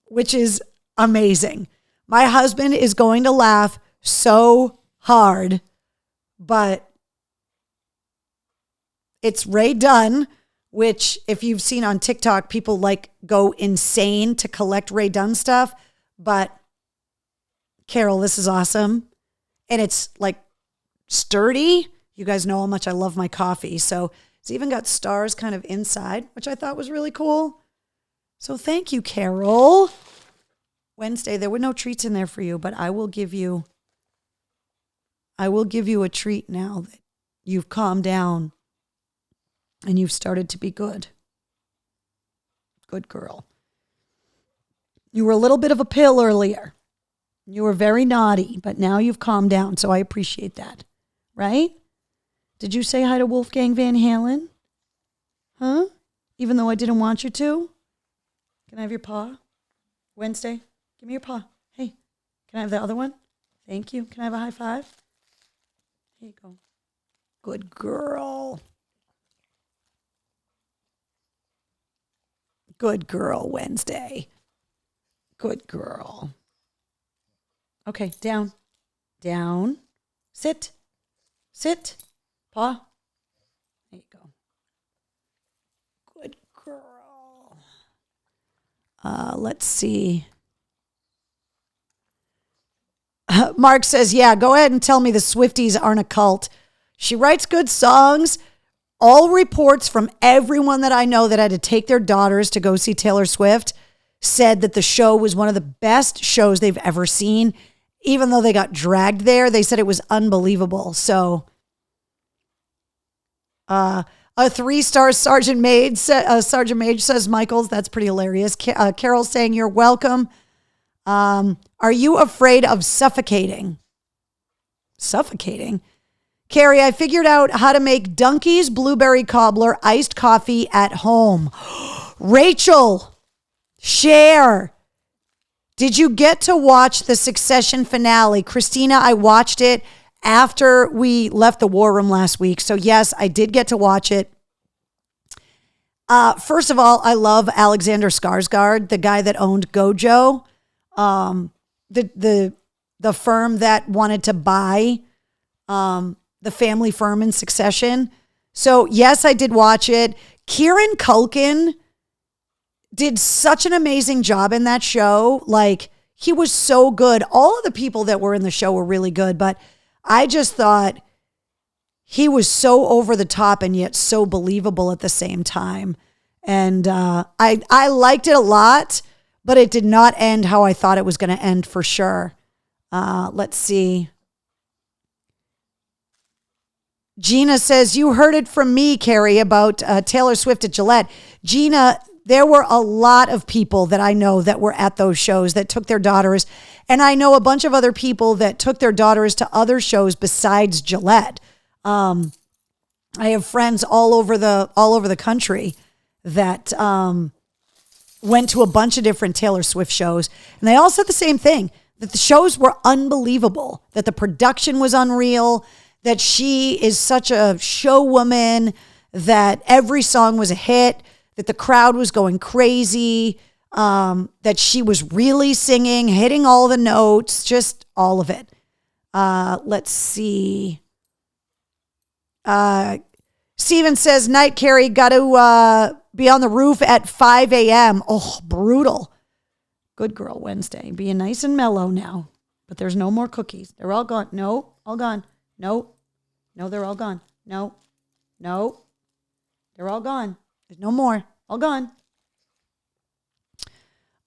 which is amazing. My husband is going to laugh so hard, but it's Rae Dunn, which if you've seen on TikTok, people like go insane to collect Rae Dunn stuff. But Carol, this is awesome. And it's like sturdy. You guys know how much I love my coffee. So it's even got stars kind of inside, which I thought was really cool. So thank you, Carol. Wednesday, there were no treats in there for you, but I will give you a treat now that you've calmed down and you've started to be good. Good girl. You were a little bit of a pill earlier. You were very naughty, but now you've calmed down, so I appreciate that. Right? Did you say hi to Wolfgang Van Halen? Huh? Even though I didn't want you to? Can I have your paw? Wednesday? Give me your paw. Hey, can I have the other one? Thank you. Can I have a high five? Here you go. Good girl. Good girl, Wednesday. Good girl. Okay, down. Down. Sit. Sit. Paw. There you go. Good girl. Let's see. Mark says, yeah, go ahead and tell me the Swifties aren't a cult. She writes good songs. All reports from everyone that I know that had to take their daughters to go see Taylor Swift said that the show was one of the best shows they've ever seen. Even though they got dragged there, they said it was unbelievable. So a 3-star Sergeant Mage says, Michaels, that's pretty hilarious. Carol's saying, you're welcome. Are you afraid of suffocating? Suffocating? Carrie, I figured out how to make Dunky's blueberry cobbler iced coffee at home. Rachel, share. Did you get to watch the Succession finale? Christina, I watched it after we left the war room last week. So yes, I did get to watch it. First of all, I love Alexander Skarsgård, the guy that owned Gojo. The firm that wanted to buy the family firm in Succession. So yes, I did watch it. Kieran Culkin did such an amazing job in that show. Like, he was so good. All of the people that were in the show were really good, but I just thought he was so over the top and yet so believable at the same time. And I liked it a lot, but it did not end how I thought it was going to end for sure. Let's see. Gina says, you heard it from me, Carrie, about Taylor Swift at Gillette. Gina, there were a lot of people that I know that were at those shows that took their daughters. And I know a bunch of other people that took their daughters to other shows besides Gillette. I have friends all over the country that went to a bunch of different Taylor Swift shows. And they all said the same thing, that the shows were unbelievable, that the production was unreal, that she is such a show woman, that every song was a hit, that the crowd was going crazy, that she was really singing, hitting all the notes, just all of it. Let's see. Steven says, night, Carrie, got to be on the roof at 5 a.m. Oh, brutal. Good girl, Wednesday. Being nice and mellow now. But there's no more cookies. They're all gone. No, all gone. No, they're all gone. No, they're all gone. There's no more. All gone.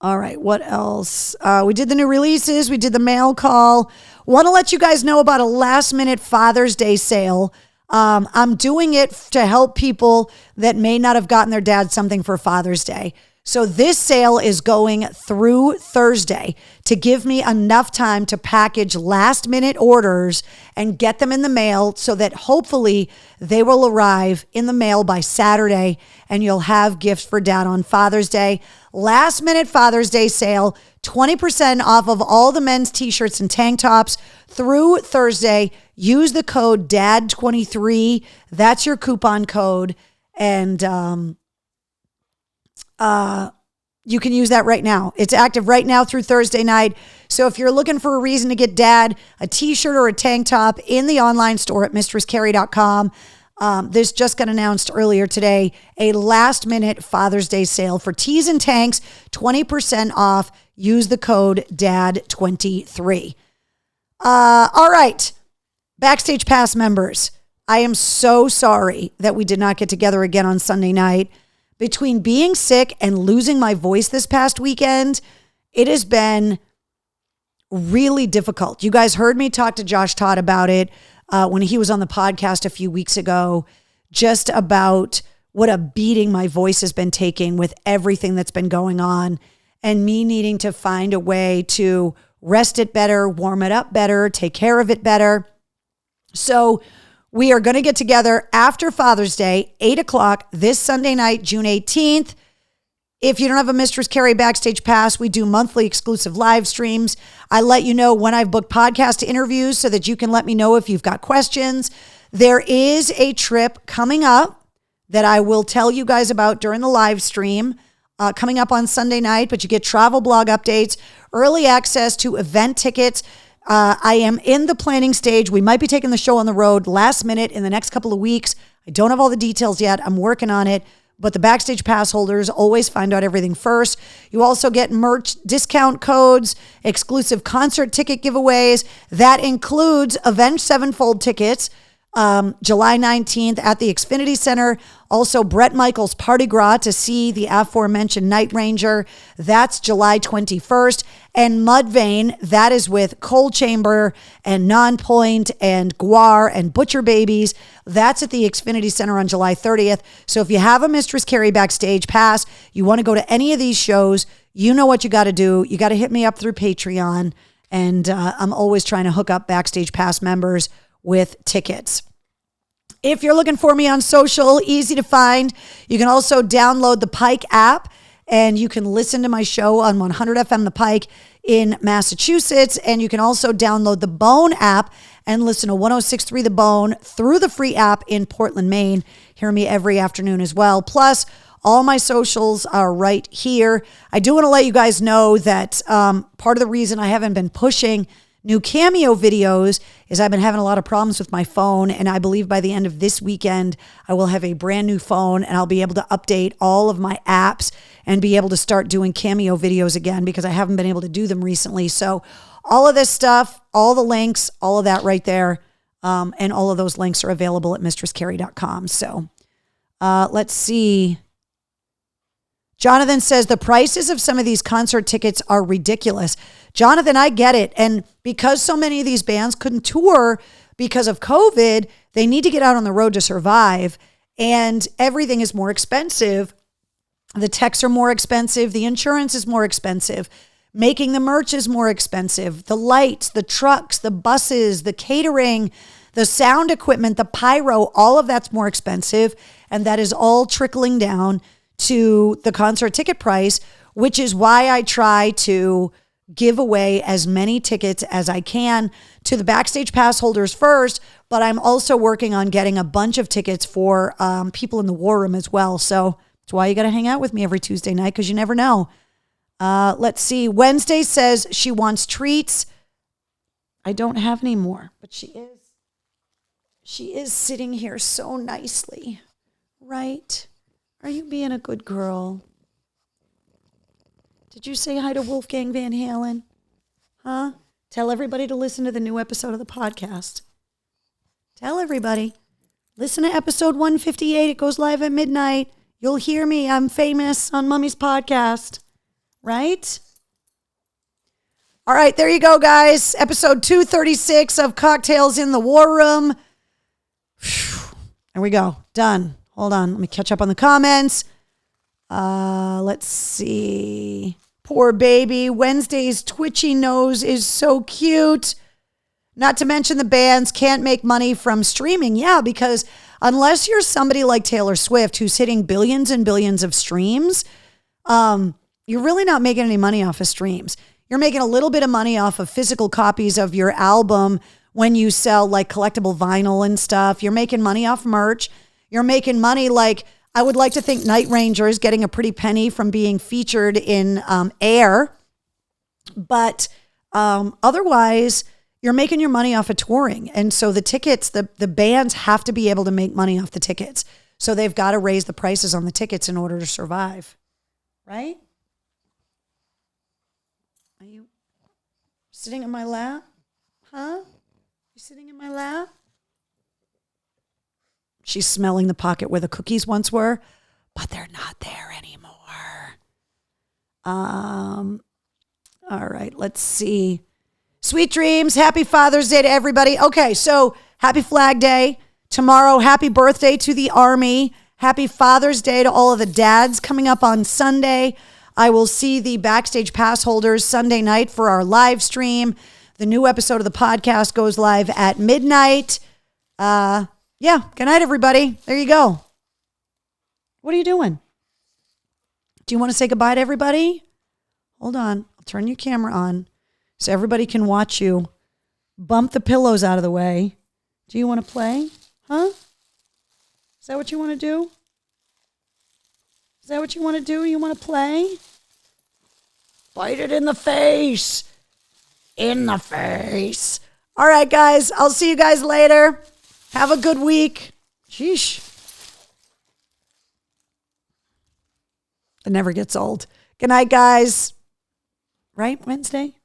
All right, what else? We did the new releases. We did the mail call. Want to let you guys know about a last-minute Father's Day sale. I'm doing it to help people that may not have gotten their dad something for Father's Day. So this sale is going through Thursday to give me enough time to package last minute orders and get them in the mail so that hopefully they will arrive in the mail by Saturday and you'll have gifts for dad on Father's Day. Last minute Father's Day sale, 20% off of all the men's t-shirts and tank tops through Thursday. Use the code DAD23. That's your coupon code. And, you can use that right now. It's active right now through Thursday night. So if you're looking for a reason to get dad a t-shirt or a tank top in the online store at mistresscarrie.com, this just got announced earlier today, a last minute Father's Day sale for tees and tanks, 20% off. Use the code DAD23. All right. Backstage Pass members, I am so sorry that we did not get together again on Sunday night. Between being sick and losing my voice this past weekend, it has been really difficult. You guys heard me talk to Josh Todd about it when he was on the podcast a few weeks ago, just about what a beating my voice has been taking with everything that's been going on and me needing to find a way to rest it better, warm it up better, take care of it better. So we are going to get together after Father's Day, 8 o'clock this Sunday night, June 18th. If you don't have a Mistress Carrie Backstage Pass, we do monthly exclusive live streams. I let you know when I've booked podcast interviews so that you can let me know if you've got questions. There is a trip coming up that I will tell you guys about during the live stream coming up on Sunday night, but you get travel blog updates, early access to event tickets. I am in the planning stage. We might be taking the show on the road last minute in the next couple of weeks. I don't have all the details yet. I'm working on it, but the Backstage Pass holders always find out everything first. You also get merch discount codes, exclusive concert ticket giveaways. That includes Avenged Sevenfold tickets, July 19th at the Xfinity Center. Also, Bret Michaels Party Gras to see the aforementioned Night Ranger. That's July 21st. And Mudvayne, that is with Cold Chamber and Nonpoint and Guar and Butcher Babies. That's at the Xfinity Center on July 30th. So if you have a Mistress Carrie Backstage Pass, you want to go to any of these shows, you know what you got to do. You got to hit me up through Patreon. And I'm always trying to hook up Backstage Pass members with tickets. If you're looking for me on social, easy to find. You can also download the Pike app and you can listen to my show on 100 FM The Pike in Massachusetts. And you can also download the Bone app and listen to 106.3 The Bone through the free app in Portland, Maine. Hear me every afternoon as well. Plus, all my socials are right here. I do want to let you guys know that part of the reason I haven't been pushing new Cameo videos is I've been having a lot of problems with my phone, and I believe by the end of this weekend, I will have a brand new phone and I'll be able to update all of my apps and be able to start doing Cameo videos again because I haven't been able to do them recently. So all of this stuff, all the links, all of that right there, and all of those links are available at mistresscarrie.com. So let's see. Jonathan says the prices of some of these concert tickets are ridiculous. Jonathan, I get it. And because so many of these bands couldn't tour because of COVID, they need to get out on the road to survive. And everything is more expensive. The techs are more expensive. The insurance is more expensive. Making the merch is more expensive. The lights, the trucks, the buses, the catering, the sound equipment, the pyro, all of that's more expensive. And that is all trickling down to the concert ticket price, which is why I try to give away as many tickets as I can to the Backstage Pass holders first, but I'm also working on getting a bunch of tickets for people in the War Room as well. So that's why you got to hang out with me every Tuesday night, because you never know. Let's see. Wednesday says she wants treats. I don't have any more, but she is sitting here so nicely, right? Are you being a good girl? Did you say hi to Wolfgang Van Halen? Huh? Tell everybody to listen to the new episode of the podcast. Tell everybody. Listen to episode 158. It goes live at midnight. You'll hear me. I'm famous on Mummy's podcast. Right? All right, there you go, guys. Episode 236 of Cocktails in the War Room. There we go. Done. Hold on. Let me catch up on the comments. Let's see. Poor baby. Wednesday's twitchy nose is so cute. Not to mention the bands can't make money from streaming. Yeah, because unless you're somebody like Taylor Swift who's hitting billions and billions of streams, you're really not making any money off of streams. You're making a little bit of money off of physical copies of your album when you sell like collectible vinyl and stuff. You're making money off merch. You're making money like I would like to think Night Ranger is getting a pretty penny from being featured in Air. But otherwise, you're making your money off of touring. And so the tickets, the bands have to be able to make money off the tickets. So they've got to raise the prices on the tickets in order to survive. Right? Are you sitting in my lap? Huh? You sitting in my lap? She's smelling the pocket where the cookies once were, but they're not there anymore. All right, let's see. Sweet dreams. Happy Father's Day to everybody. Okay, so happy Flag Day. Tomorrow, happy birthday to the Army. Happy Father's Day to all of the dads coming up on Sunday. I will see the Backstage Pass holders Sunday night for our live stream. The new episode of the podcast goes live at midnight. Yeah, good night, everybody. There you go. What are you doing? Do you want to say goodbye to everybody? Hold on. I'll turn your camera on so everybody can watch you. Bump the pillows out of the way. Do you want to play? Huh? Is that what you want to do? Is that what you want to do? You want to play? Bite it in the face. In the face. All right, guys. I'll see you guys later. Have a good week. Sheesh. It never gets old. Good night, guys. Right? Wednesday?